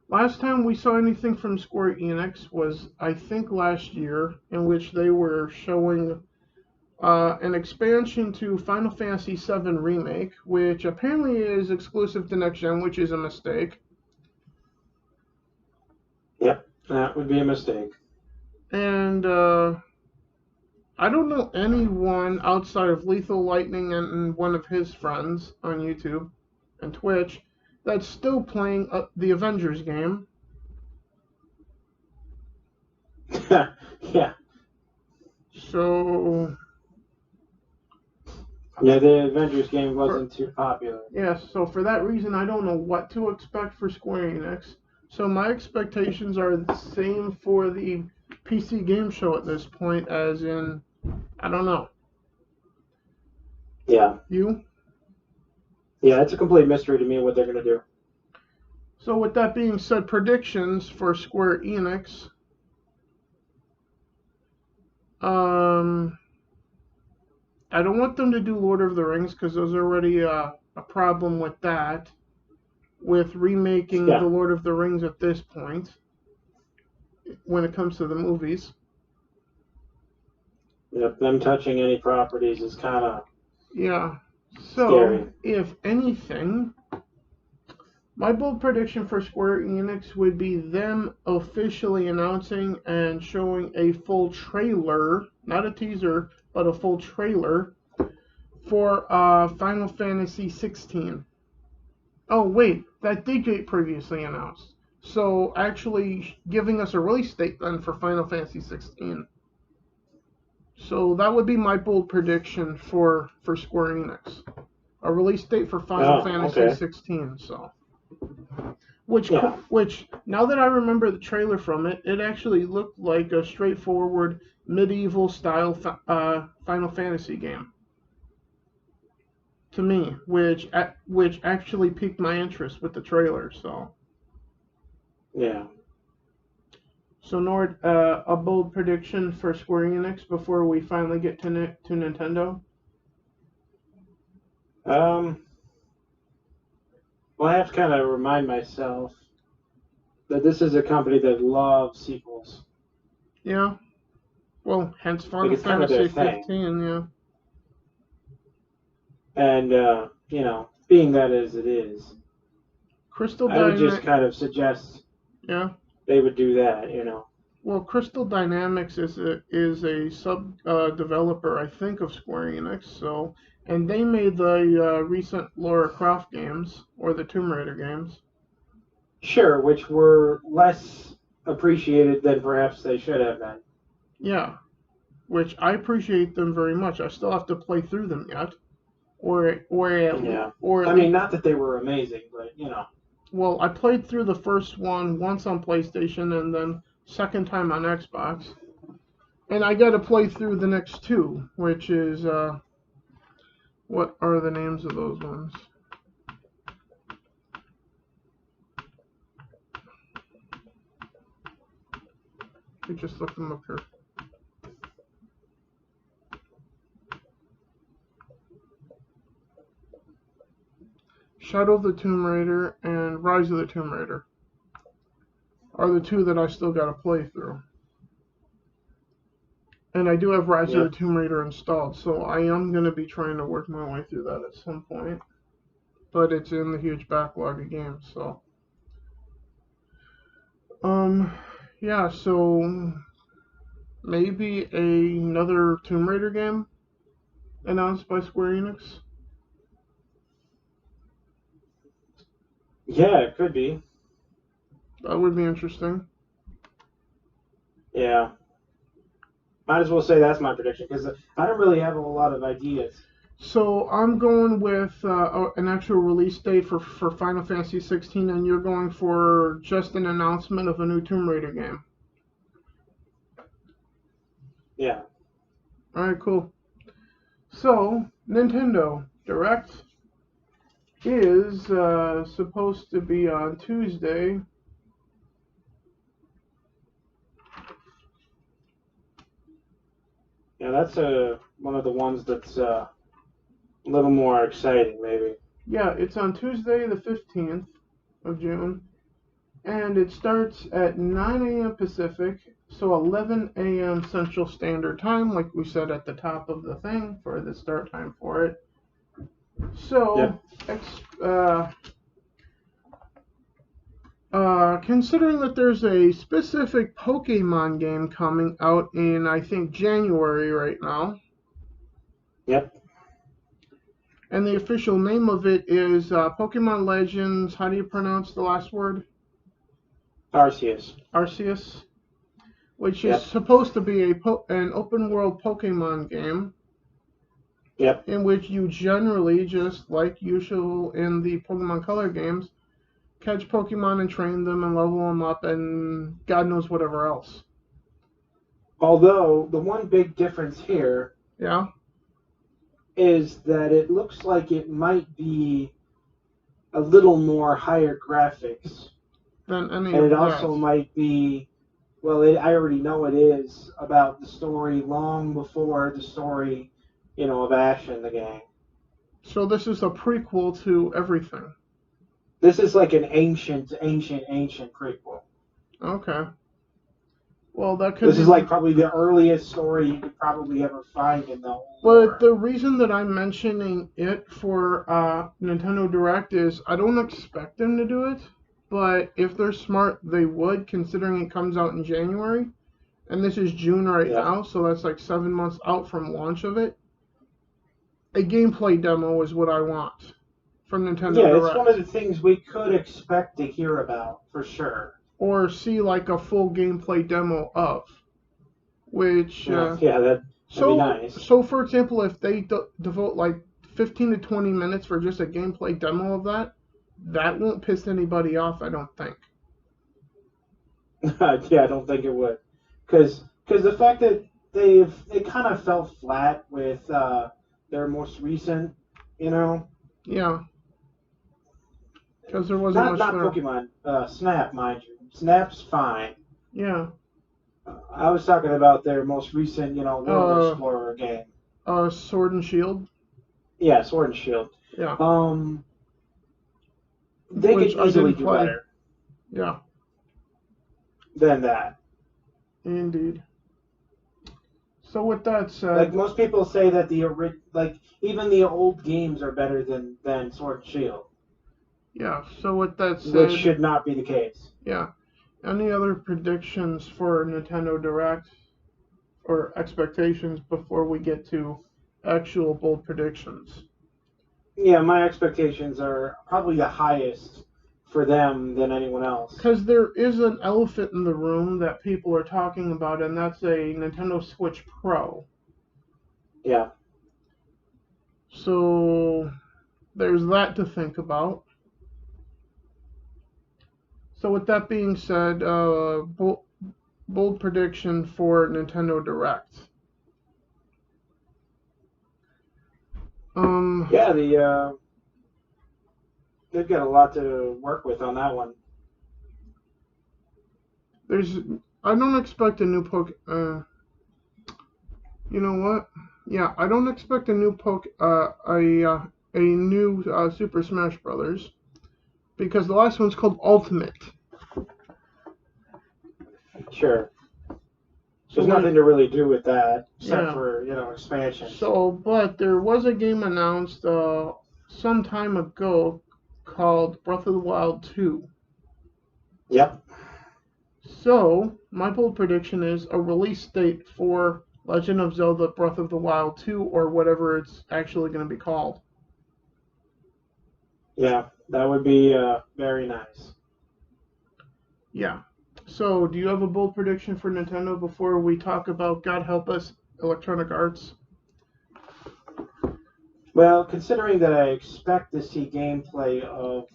last time we saw anything from Square Enix was, I think, last year, in which they were showing an expansion to Final Fantasy VII Remake, which apparently is exclusive to next gen, which is a mistake. Yep, that would be a mistake. And I don't know anyone outside of Lethal Lightning and one of his friends on YouTube and Twitch that's still playing the Avengers game. Yeah. So. Yeah, the Avengers game wasn't too popular. Yeah, so for that reason, I don't know what to expect for Square Enix. So my expectations are the same for the PC game show at this point, as in, I don't know. Yeah. You? Yeah, it's a complete mystery to me what they're going to do. So with that being said, predictions for Square Enix. I don't want them to do Lord of the Rings because there's already a problem with that, with remaking the Lord of the Rings at this point when it comes to the movies. Yep, them touching any properties is kind of scary. If anything, my bold prediction for Square Enix would be them officially announcing and showing a full trailer, not a teaser, but a full trailer for Final Fantasy 16. Oh, wait, that did get previously announced. So, actually giving us a release date then for Final Fantasy 16. So, that would be my bold prediction for Square Enix. A release date for Final Fantasy 16, so. Which, now that I remember the trailer from it, it actually looked like a straightforward medieval style Final Fantasy game. To me, which actually piqued my interest with the trailer, so. Yeah. So, Nord, a bold prediction for Square Enix before we finally get to Nintendo? Well, I have to kind of remind myself that this is a company that loves sequels. Yeah. Well, hence Final Fantasy 15, yeah. And, being that as it is, I would just kind of suggest they would do that, Well, Crystal Dynamics is a sub developer, I think, of Square Enix. So, and they made the recent Lara Croft games or the Tomb Raider games. Sure, which were less appreciated than perhaps they should have been. Yeah, which I appreciate them very much. I still have to play through them yet, I mean, not that they were amazing, but Well, I played through the first one once on PlayStation and then second time on Xbox. And I got to play through the next two, which is, what are the names of those ones? We just looked them up here. Shadow of the Tomb Raider and Rise of the Tomb Raider are the two that I still got to play through. And I do have Rise of the Tomb Raider installed, so I am going to be trying to work my way through that at some point. But it's in the huge backlog of games, so. Yeah, so maybe another Tomb Raider game announced by Square Enix. Yeah, it could be. That would be interesting. Yeah. Might as well say that's my prediction, because I don't really have a lot of ideas. So I'm going with an actual release date for Final Fantasy 16, and you're going for just an announcement of a new Tomb Raider game. Yeah. All right, cool. So Nintendo Direct is supposed to be on Tuesday. Yeah, that's one of the ones that's a little more exciting, maybe. Yeah, it's on Tuesday, the 15th of June, and it starts at 9 a.m. Pacific, so 11 a.m. Central Standard Time, like we said at the top of the thing for the start time for it. So, considering that there's a specific Pokemon game coming out in, I think, January right now. Yep. And the official name of it is Pokemon Legends. How do you pronounce the last word? Arceus. Arceus. Which is supposed to be an open world Pokemon game. Yep. In which you generally, just like usual in the Pokemon Color games, catch Pokemon and train them and level them up and God knows whatever else. Although, the one big difference here is that it looks like it might be a little more higher graphics. Than any and of it that. also might be, well, I already know it is, about the story long before the story, of Ash and the gang. So this is a prequel to everything. This is like an ancient prequel. Okay. Well, that could. This is like probably the earliest story you could probably ever find in the whole But the reason that I'm mentioning it for Nintendo Direct is I don't expect them to do it, but if they're smart, they would, considering it comes out in January, and this is June right now, so that's like 7 months out from launch of it. A gameplay demo is what I want from Nintendo Direct. Yeah, it's one of the things we could expect to hear about, for sure. Or see like a full gameplay demo of, which... that'd be nice. So, for example, if they devote like 15 to 20 minutes for just a gameplay demo of that won't piss anybody off, I don't think. Yeah, I don't think it would. Because the fact that it kind of fell flat with their most recent, Yeah. Because there wasn't not Pokemon, Snap, mind you. Snap's fine. Yeah. I was talking about their most recent, World Explorer game. Sword and Shield? Yeah, Sword and Shield. Yeah. They could easily do better. Yeah. Than that. Indeed. So with that said... Like, most people say that even the old games are better than Sword and Shield. Yeah, so with that said... Which should not be the case. Yeah. Any other predictions for Nintendo Direct or expectations before we get to actual bold predictions? Yeah, my expectations are probably the highest for them than anyone else. Because there is an elephant in the room that people are talking about, and that's a Nintendo Switch Pro. Yeah. So there's that to think about. So with that being said, bold prediction for Nintendo Direct. Yeah, they've got a lot to work with on that one. I don't expect a new you know what? Yeah, I don't expect a new a new Super Smash Brothers, because the last one's called Ultimate. Sure. There's nothing to really do with that, except for, expansion. So, but there was a game announced some time ago called Breath of the Wild 2. Yep. So, my bold prediction is a release date for Legend of Zelda Breath of the Wild 2, or whatever it's actually going to be called. Yeah, that would be very nice. Yeah. So, do you have a bold prediction for Nintendo before we talk about, God help us, Electronic Arts? Well, considering that I expect to see gameplay of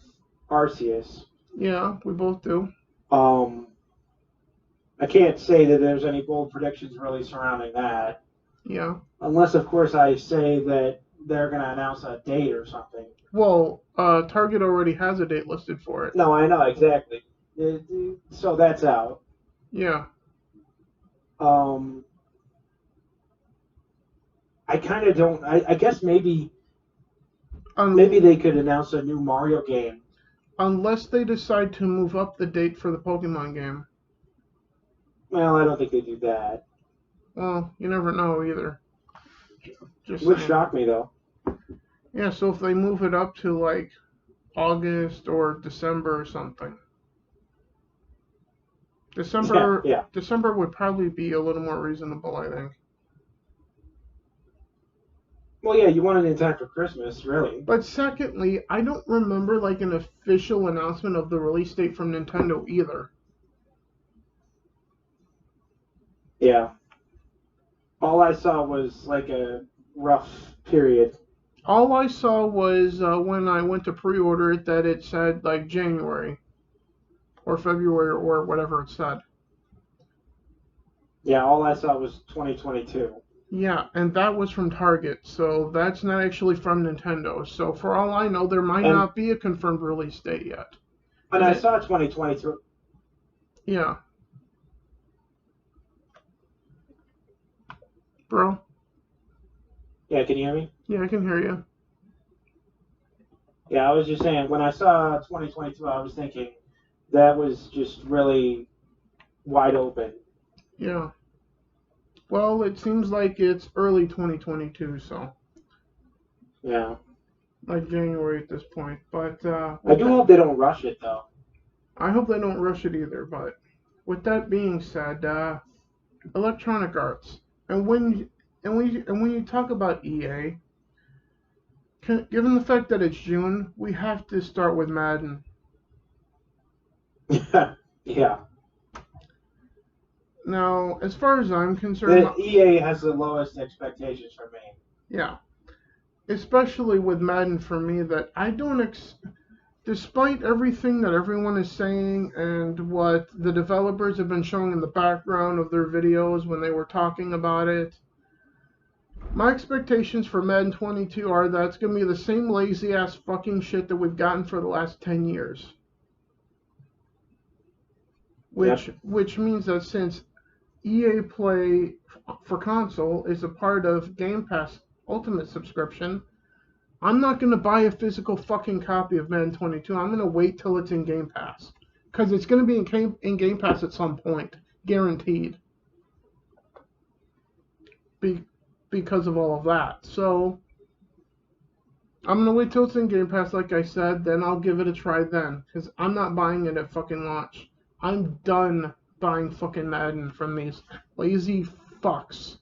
Arceus. Yeah, we both do. I can't say that there's any bold predictions really surrounding that. Yeah. Unless, of course, I say that they're going to announce a date or something. Well, Target already has a date listed for it. No, I know, exactly. So that's out. Yeah. I kind of don't. I guess maybe they could announce a new Mario game. Unless they decide to move up the date for the Pokemon game. Well, I don't think they do that. Well, you never know either. It would shock me, though. Yeah, so if they move it up to like August or December or something. December would probably be a little more reasonable, I think. Well, yeah, you want it in time for Christmas, really. But secondly, I don't remember like an official announcement of the release date from Nintendo either. Yeah. All I saw was like a rough period. All I saw was when I went to pre-order it that it said like January or February or whatever it said. Yeah, all I saw was 2022. Yeah, and that was from Target, so that's not actually from Nintendo. So for all I know, there might not be a confirmed release date yet. And I saw 2023. Yeah. Bro? Yeah, can you hear me? Yeah, I can hear you. Yeah, I was just saying, when I saw 2022, I was thinking that was just really wide open. Yeah. Well, it seems like it's early 2022, so. Yeah. Like January at this point. But I do hope they don't rush it, though. I hope they don't rush it either, but with that being said, Electronic Arts. And when you talk about EA, given the fact that it's June, we have to start with Madden. Yeah. Now, as far as I'm concerned, EA has the lowest expectations for me. Yeah, especially with Madden for me, that I don't, despite everything that everyone is saying and what the developers have been showing in the background of their videos when they were talking about it, my expectations for Madden 22 are that it's going to be the same lazy ass fucking shit that we've gotten for the last 10 years. Which means that since EA Play for console is a part of Game Pass Ultimate subscription, I'm not going to buy a physical fucking copy of Madden 22. I'm going to wait till it's in Game Pass. Because it's going to be in Game Pass at some point. Guaranteed. Because of all of that. So, I'm going to wait till it's in Game Pass, like I said. Then I'll give it a try then. Because I'm not buying it at fucking launch. I'm done buying fucking Madden from these lazy fucks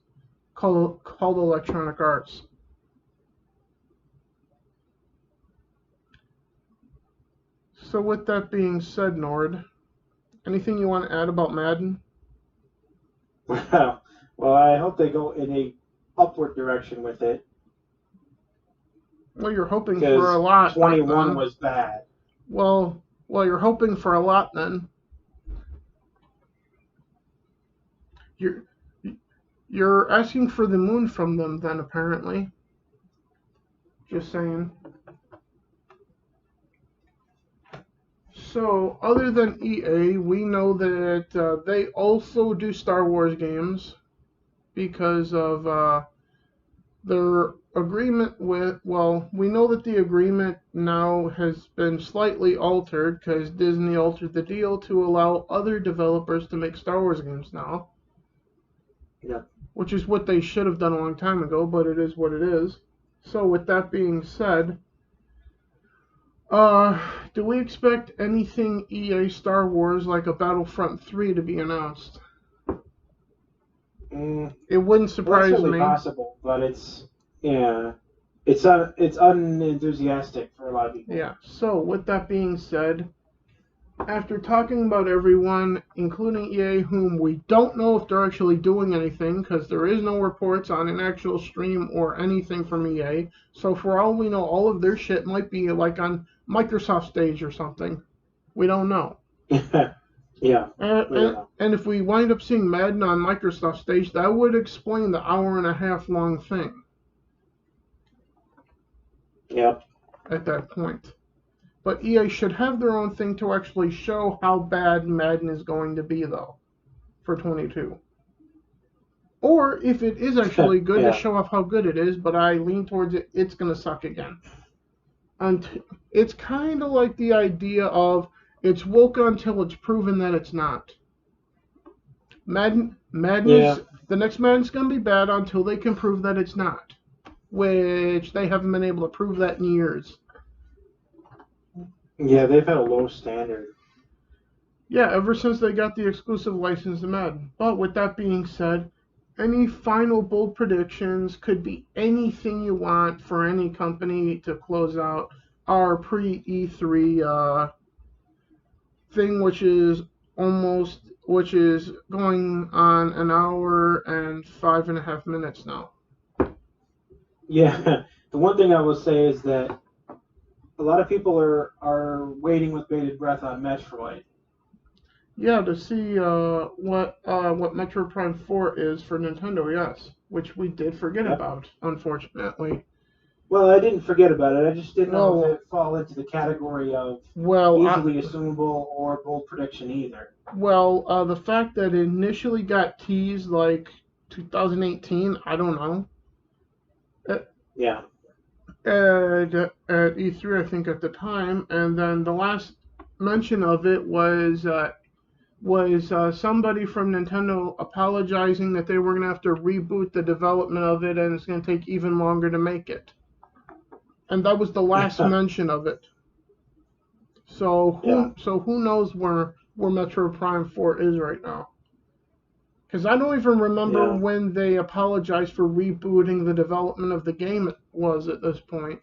called Electronic Arts. So with that being said, Nord, anything you want to add about Madden? Well, I hope they go in a upward direction with it. Well, you're hoping for a lot. 21 was bad. Well, you're hoping for a lot then. You're asking for the moon from them then, apparently. Just saying. So, other than EA, we know that they also do Star Wars games because of their agreement with, we know that the agreement now has been slightly altered because Disney altered the deal to allow other developers to make Star Wars games now. Yeah. Which is what they should have done a long time ago, but it is what it is. So with that being said, do we expect anything EA Star Wars like a Battlefront 3 to be announced? It wouldn't surprise me. It's me. Possible, but it's unenthusiastic for a lot of people. Yeah. So with that being said, after talking about everyone, including EA, whom we don't know if they're actually doing anything, because there is no reports on an actual stream or anything from EA. So for all we know, all of their shit might be like on Microsoft stage or something. We don't know. Yeah. And if we wind up seeing Madden on Microsoft stage, that would explain the 1.5 hour long thing. Yep. At that point. But EA should have their own thing to actually show how bad Madden is going to be, though, for 22. Or if it is actually good to Yeah. show off how good it is, but I lean towards it's going to suck again. And it's kind of like the idea of it's woke until it's proven that it's not. Madden Yeah. is the next Madden's going to be bad until they can prove that it's not, which they haven't been able to prove that in years. Yeah, they've had a low standard. Yeah, ever since they got the exclusive license to Madden. But with that being said, any final bold predictions could be anything you want for any company to close out our pre E3 thing, which is going on an hour and 5.5 minutes now. Yeah, the one thing I will say is that a lot of people are waiting with bated breath on Metroid. Yeah, to see what Metroid Prime 4 is for Nintendo, yes, which we did forget Yep. about, unfortunately. Well, I didn't forget about it. I just didn't know if Well, it fall into the category of well, easily assumable or bold prediction either. the fact that it initially got teased like 2018, I don't know. Yeah. At E3, I think at the time, and then the last mention of it was somebody from Nintendo apologizing that they were going to have to reboot the development of it and it's going to take even longer to make it. And that was the last mention of it. So who knows where Metro Prime 4 is right now? Because I don't even remember when they apologized for rebooting the development of the game was at this point.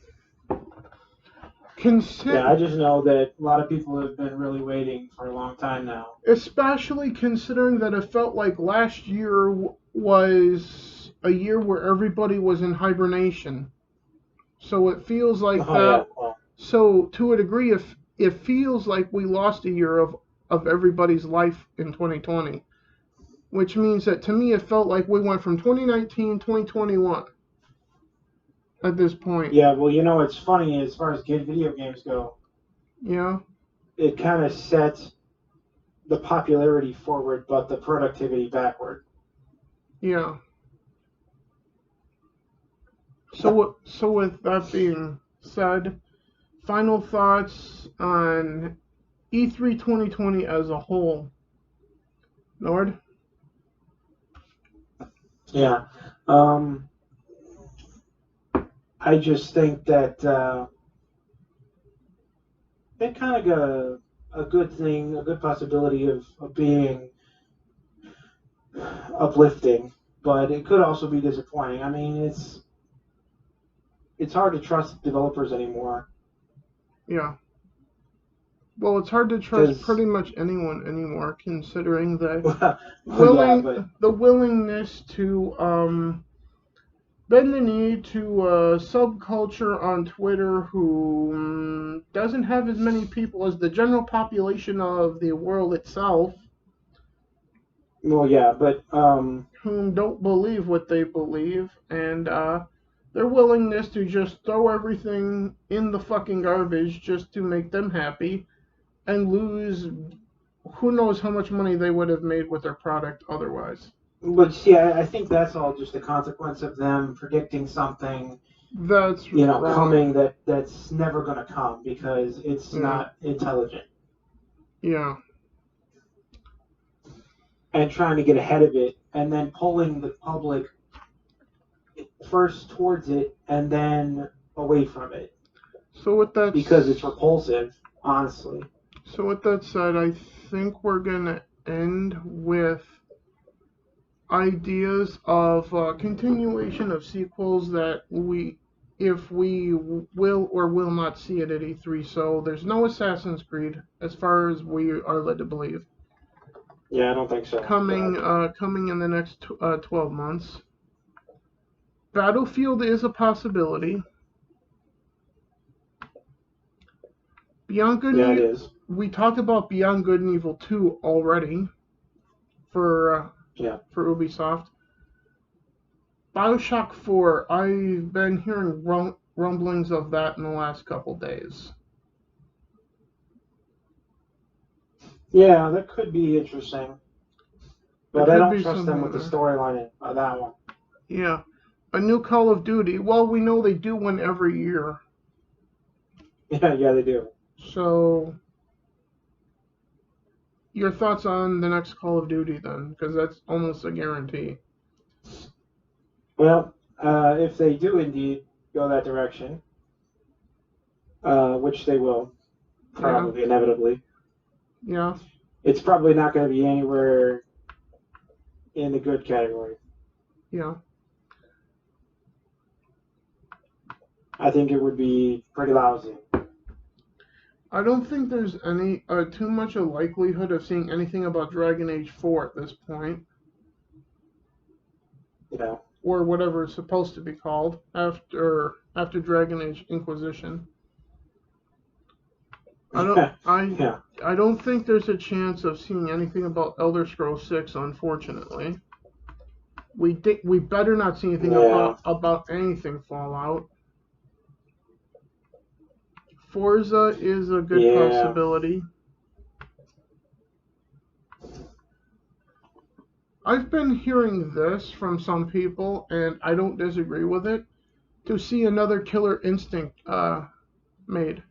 Yeah, I just know that a lot of people have been really waiting for a long time now. Especially considering that it felt like last year was a year where everybody was in hibernation. So it feels like that. Yeah. Well, So to a degree, if it feels like we lost a year of everybody's life in 2020, which means that to me it felt like we went from 2019 2021 at this point. yeah, well, it's funny as far as good video games go. Yeah. It kind of sets the popularity forward, but the productivity backward. Yeah. So with that being said, final thoughts on E3 2020 as a whole. Nord? Yeah. I just think that it kind of got a good thing, a good possibility of being uplifting, but it could also be disappointing. I mean, it's hard to trust developers anymore. Yeah. Well, it's hard to trust pretty much anyone anymore, considering the the willingness to bend the knee to a subculture on Twitter who doesn't have as many people as the general population of the world itself. Well, yeah, but whom don't believe what they believe, and their willingness to just throw everything in the fucking garbage just to make them happy and lose who knows how much money they would have made with their product otherwise. But see, I think that's all just a consequence of them predicting something that's coming that's never going to come because it's not intelligent. Yeah. And trying to get ahead of it and then pulling the public first towards it and then away from it. So with that, because it's repulsive, honestly. So with that said, I think we're gonna end with ideas of continuation of sequels that if we will or will not see it at E3. So there's no Assassin's Creed, as far as we are led to believe. Yeah, I don't think so. Coming in the next 12 months. Battlefield is a possibility. Beyond Good and Evil. It is. We talked about Beyond Good and Evil 2 already for Ubisoft. BioShock 4, I've been hearing rumblings of that in the last couple days. Yeah, that could be interesting. But I could don't be trust them with the something. storyline of that one. Yeah. A new Call of Duty. Well, we know they do one every year. Yeah, they do. So, your thoughts on the next Call of Duty then? Because that's almost a guarantee. Well, if they do indeed go that direction, which they will, probably, inevitably, Yeah. it's probably not going to be anywhere in the good category. Yeah. I think it would be pretty lousy. I don't think there's any too much a likelihood of seeing anything about Dragon Age 4 at this point, Yeah. or whatever it's supposed to be called after Dragon Age Inquisition. Yeah. I don't think there's a chance of seeing anything about Elder Scrolls 6, unfortunately. We better not see anything about anything Fallout. Forza is a good possibility. I've been hearing this from some people, and I don't disagree with it, to see another Killer Instinct made.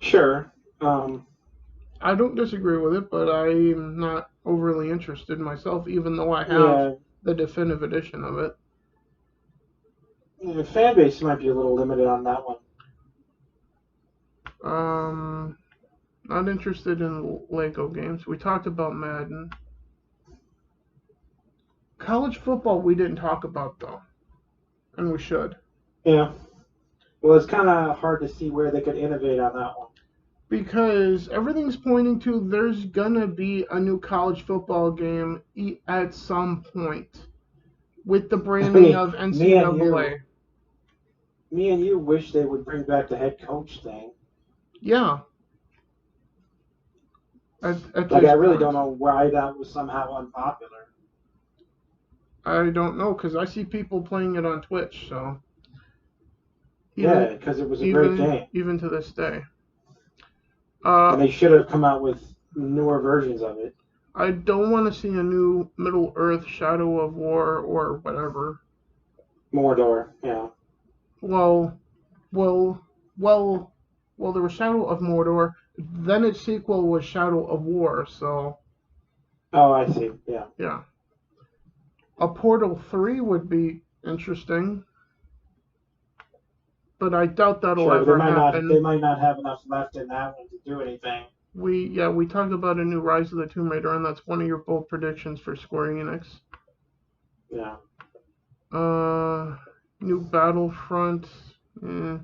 Sure. I don't disagree with it, but I'm not overly interested myself, even though I have the definitive edition of it. The fan base might be a little limited on that one. Not interested in Lego games. We talked about Madden. College football we didn't talk about, though. And we should. Yeah. Well, it's kind of hard to see where they could innovate on that one. Because everything's pointing to there's gonna be a new college football game at some point with the branding of NCAA. Me and you wish they would bring back the head coach thing. Yeah. I really don't know why that was somehow unpopular. I don't know, because I see people playing it on Twitch, so. Yeah, because it was a great game. Even to this day. And they should have come out with newer versions of it. I don't want to see a new Middle Earth Shadow of War or whatever. Mordor, yeah. Well, there was Shadow of Mordor. Then its sequel was Shadow of War, so. Oh, I see, yeah. Yeah. A Portal 3 would be interesting. But I doubt that'll ever happen. They might not have enough left in that one to do anything. We talked about a new Rise of the Tomb Raider, and that's one of your bold predictions for Square Enix. Yeah. New Battlefront. I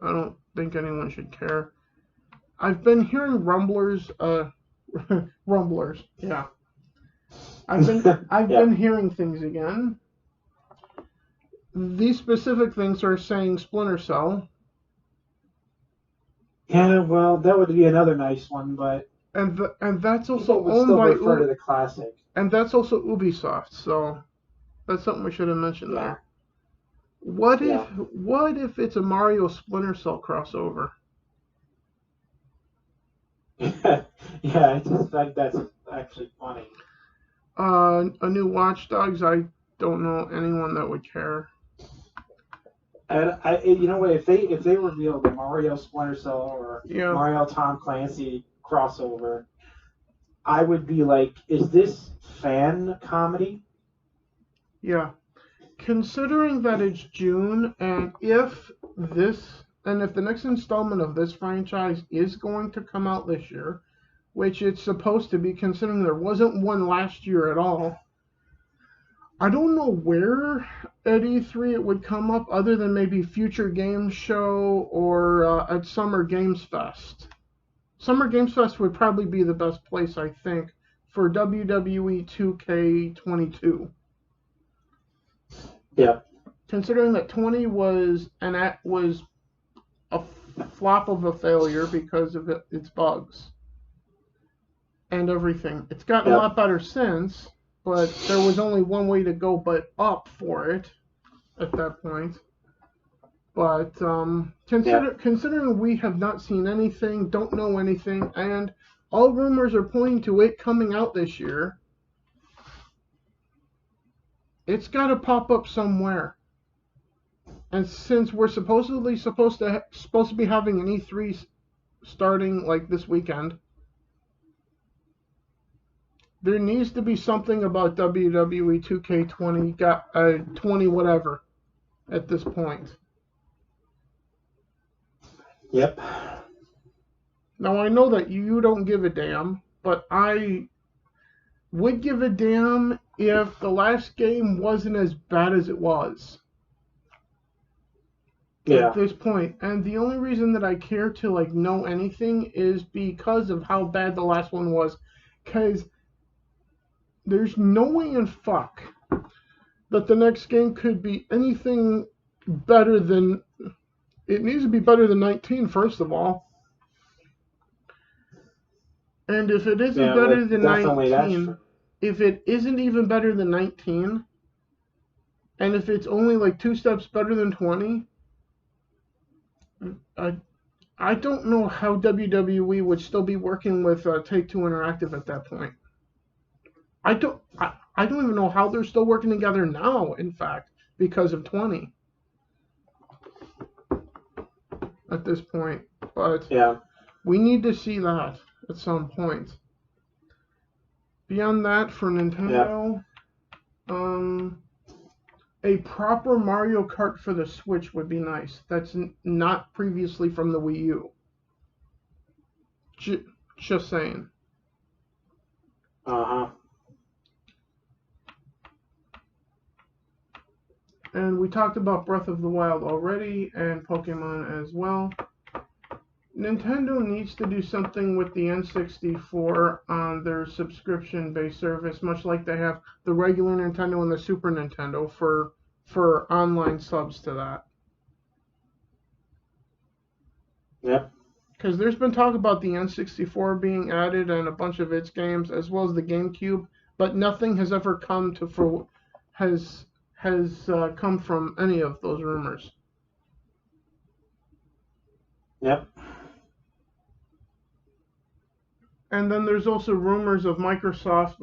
don't think anyone should care. I've been hearing rumblers. Rumblers. Yeah. I've been hearing things again. These specific things are saying Splinter Cell. Yeah, well, that would be another nice one, but and that's also owned by refer to the classic. And that's also Ubisoft, so that's something we should have mentioned there. What if it's a Mario Splinter Cell crossover? Yeah, I just think that's actually funny. A new Watch Dogs. I don't know anyone that would care. And you know what? If they revealed the Mario Splinter Cell or Mario Tom Clancy crossover, I would be like, is this fan comedy? Yeah. Considering that it's June, and if the next installment of this franchise is going to come out this year, which it's supposed to be, considering there wasn't one last year at all, I don't know where at E3 it would come up other than maybe Future Games Show or at Summer Games Fest. Summer Games Fest would probably be the best place, I think, for WWE 2K22. Yeah. Considering that 20 was a flop of a failure because of its bugs and everything. It's gotten a lot better since. But there was only one way to go but up for it at that point. But considering we have not seen anything, don't know anything, and all rumors are pointing to it coming out this year. It's got to pop up somewhere. And since we're supposed to be having an E3 starting like this weekend, there needs to be something about WWE 2K20 20 whatever at this point. Yep. Now I know that you don't give a damn, but I would give a damn if the last game wasn't as bad as it was. Yeah. At this point. And the only reason that I care to like know anything is because of how bad the last one was. Because there's no way in fuck that the next game could be anything better than... It needs to be better than 19, first of all. And if it isn't better than 19, if it isn't even better than 19, and if it's only like 2 steps better than 20, I don't know how WWE would still be working with Take-Two Interactive at that point. I don't even know how they're still working together now, in fact, because of 20 at this point. But yeah, we need to see that at some point. Beyond that, for Nintendo, a proper Mario Kart for the Switch would be nice. That's not previously from the Wii U. Just saying. Uh-huh. And we talked about Breath of the Wild already, and Pokemon as well. Nintendo needs to do something with the N64 on their subscription-based service, much like they have the regular Nintendo and the Super Nintendo for online subs to that. Yep. Because there's been talk about the N64 being added and a bunch of its games, as well as the GameCube, but nothing has ever come come from any of those rumors. Yep. And then there's also rumors of Microsoft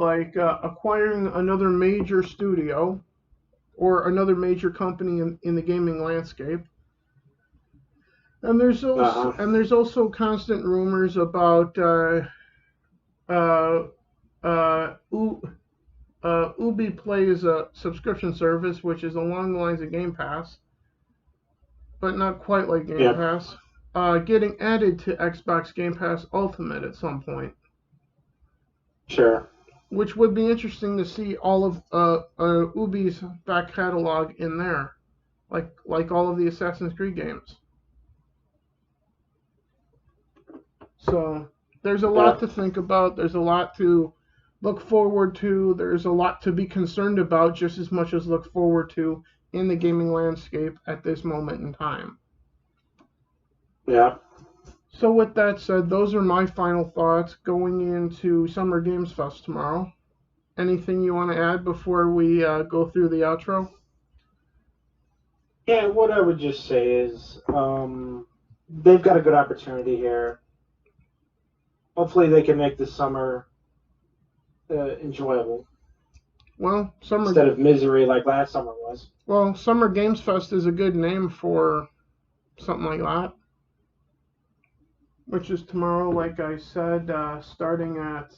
acquiring another major studio or another major company in the gaming landscape. And there's also constant rumors about Ubi Play's a subscription service, which is along the lines of Game Pass, but not quite like Game Pass, getting added to Xbox Game Pass Ultimate at some point. Sure. Which would be interesting to see all of Ubi's back catalog in there, like all of the Assassin's Creed games. So there's a lot to think about. There's a lot to look forward to. There's a lot to be concerned about, just as much as look forward to in the gaming landscape at this moment in time. Yeah. So with that said, those are my final thoughts going into Summer Games Fest tomorrow. Anything you want to add before we go through the outro? Yeah, what I would just say is they've got a good opportunity here. Hopefully they can make this summer enjoyable. Well, instead of misery like last summer was. Well, Summer Games Fest is a good name for something like that. Which is tomorrow, like I said, starting at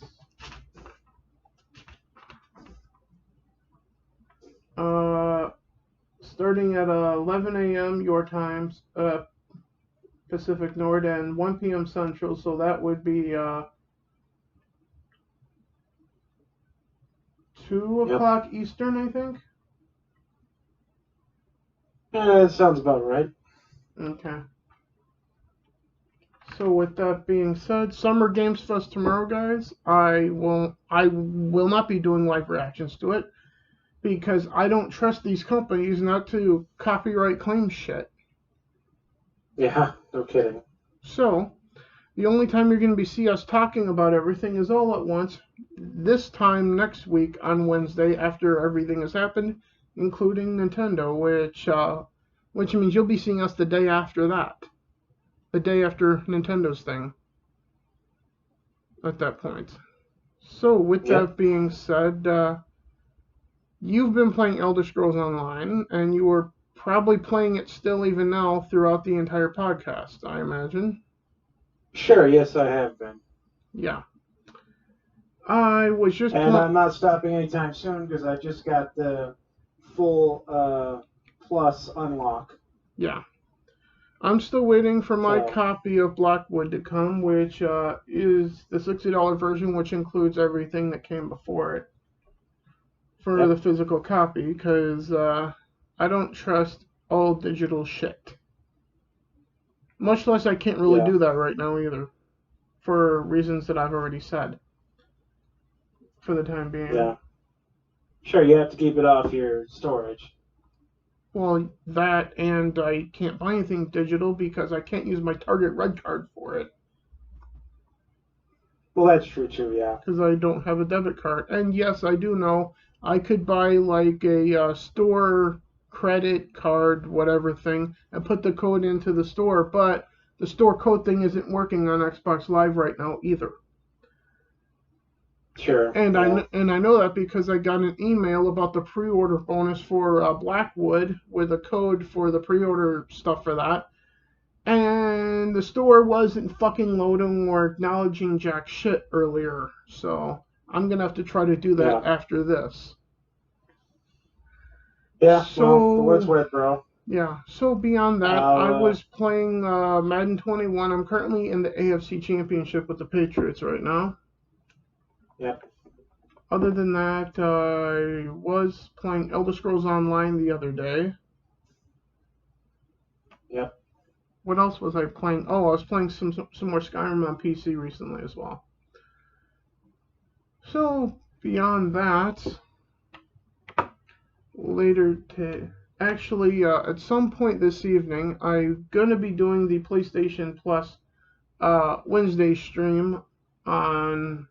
11 a.m. your times, Pacific Nord, and 1 p.m. Central. So that would be 2 o'clock Eastern, I think. Yeah, that sounds about right. Okay. So with that being said, Summer Games Fest tomorrow, guys. I will not be doing live reactions to it because I don't trust these companies not to copyright claim shit. Yeah, no kidding. So the only time you're going to see us talking about everything is all at once. This time next week on Wednesday, after everything has happened, including Nintendo, which means you'll be seeing us the day after that. The day after Nintendo's thing. at that point. So with Yep. that being said, you've been playing Elder Scrolls Online, and you are probably playing it still even now throughout the entire podcast, I imagine. Sure, yes, I have been. Yeah. I was just And I'm not stopping anytime soon because I just got the full plus unlock. Yeah. I'm still waiting for my So, copy of Blackwood to come, which is the $60 version, which includes everything that came before it for the yep. physical copy, because I don't trust all digital shit. Much less I can't really Yeah. do that right now either, for reasons that I've already said for the time being. Yeah. Sure, you have to keep it off your storage. Well, that and I can't buy anything digital because I can't use my Target Red card for it Well, that's true too, yeah. because I don't have a debit card. And yes, I do know I could buy like a store credit card, whatever thing, and put the code into the store, but the store code thing isn't working on Xbox Live right now either. Sure. And Yeah. I know that because I got an email about the pre-order bonus for Blackwood with a code for the pre-order stuff for that. And the store wasn't fucking loading or acknowledging jack shit earlier. So I'm gonna have to try to do that Yeah. after this. Yeah, well, for what it's So worth, bro. yeah. So beyond that, I'll, I was playing Madden 21. I'm currently in the AFC Championship with the Patriots right now. Yep. Other than that, I was playing Elder Scrolls Online the other day. Yep. What else was I playing? Oh, I was playing some more Skyrim on PC recently as well. So beyond that, later to actually at some point this evening, I'm gonna be doing the PlayStation Plus Wednesday stream on.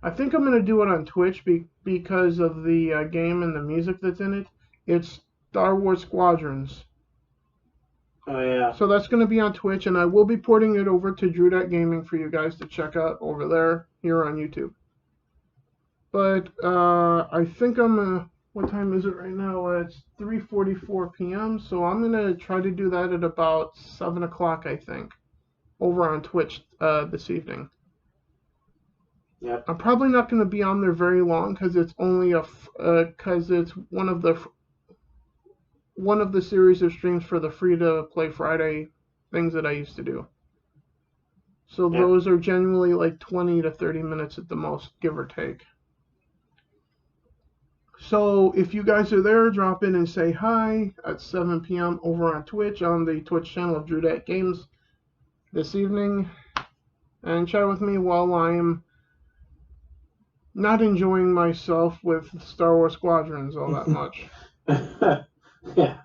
I think I'm gonna do it on Twitch because of the game and the music that's in it. It's Star Wars Squadrons. Oh, yeah. So that's going to be on Twitch, and I will be porting it over to Drew.gaming for you guys to check out over there here on YouTube. But I think I'm going to. What time is it right now? It's 3:44 p.m. So I'm going to try to do that at about 7 o'clock, I think, over on Twitch this evening. Yep. I'm probably not going to be on there very long because it's only because it's one of the series of streams for the free to play Friday things that I used to do. So Yep. those are generally like 20 to 30 minutes at the most, give or take. So if you guys are there, drop in and say hi at 7 p.m. over on Twitch on the Twitch channel of Drew Games this evening, and chat with me while I'm not enjoying myself with Star Wars Squadrons all that much. Yeah.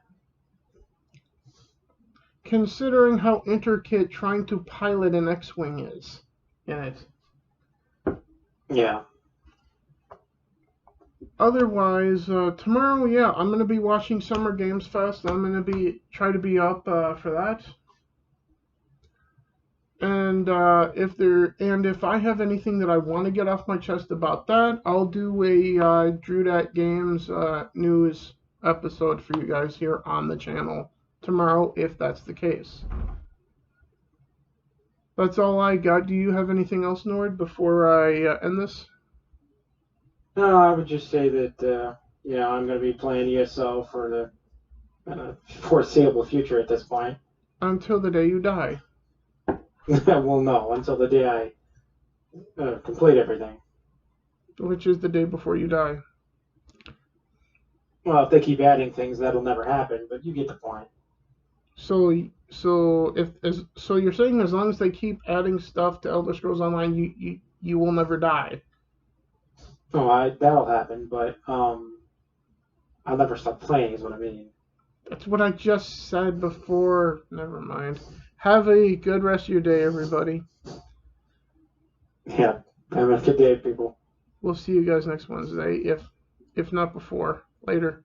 Considering how intricate trying to pilot an X-Wing is in it. Yeah. Otherwise, tomorrow, yeah, I'm gonna be watching Summer Games Fest. I'm gonna try to be up for that. And if I have anything that I want to get off my chest about that, I'll do a Drew Dat Games news episode for you guys here on the channel tomorrow, if that's the case. That's all I got. Do you have anything else, Nord, before I end this? No, I would just say that, I'm going to be playing ESO for the foreseeable future at this point. Until the day you die. Well, no, until the day I complete everything. Which is the day before you die. Well, if they keep adding things, that'll never happen, but you get the point. So you're saying as long as they keep adding stuff to Elder Scrolls Online, you will never die. Oh, that'll happen, but I'll never stop playing, is what I mean. That's what I just said before. Never mind. Have a good rest of your day, everybody. Yeah, have a good day, people. We'll see you guys next Wednesday, if not before. Later.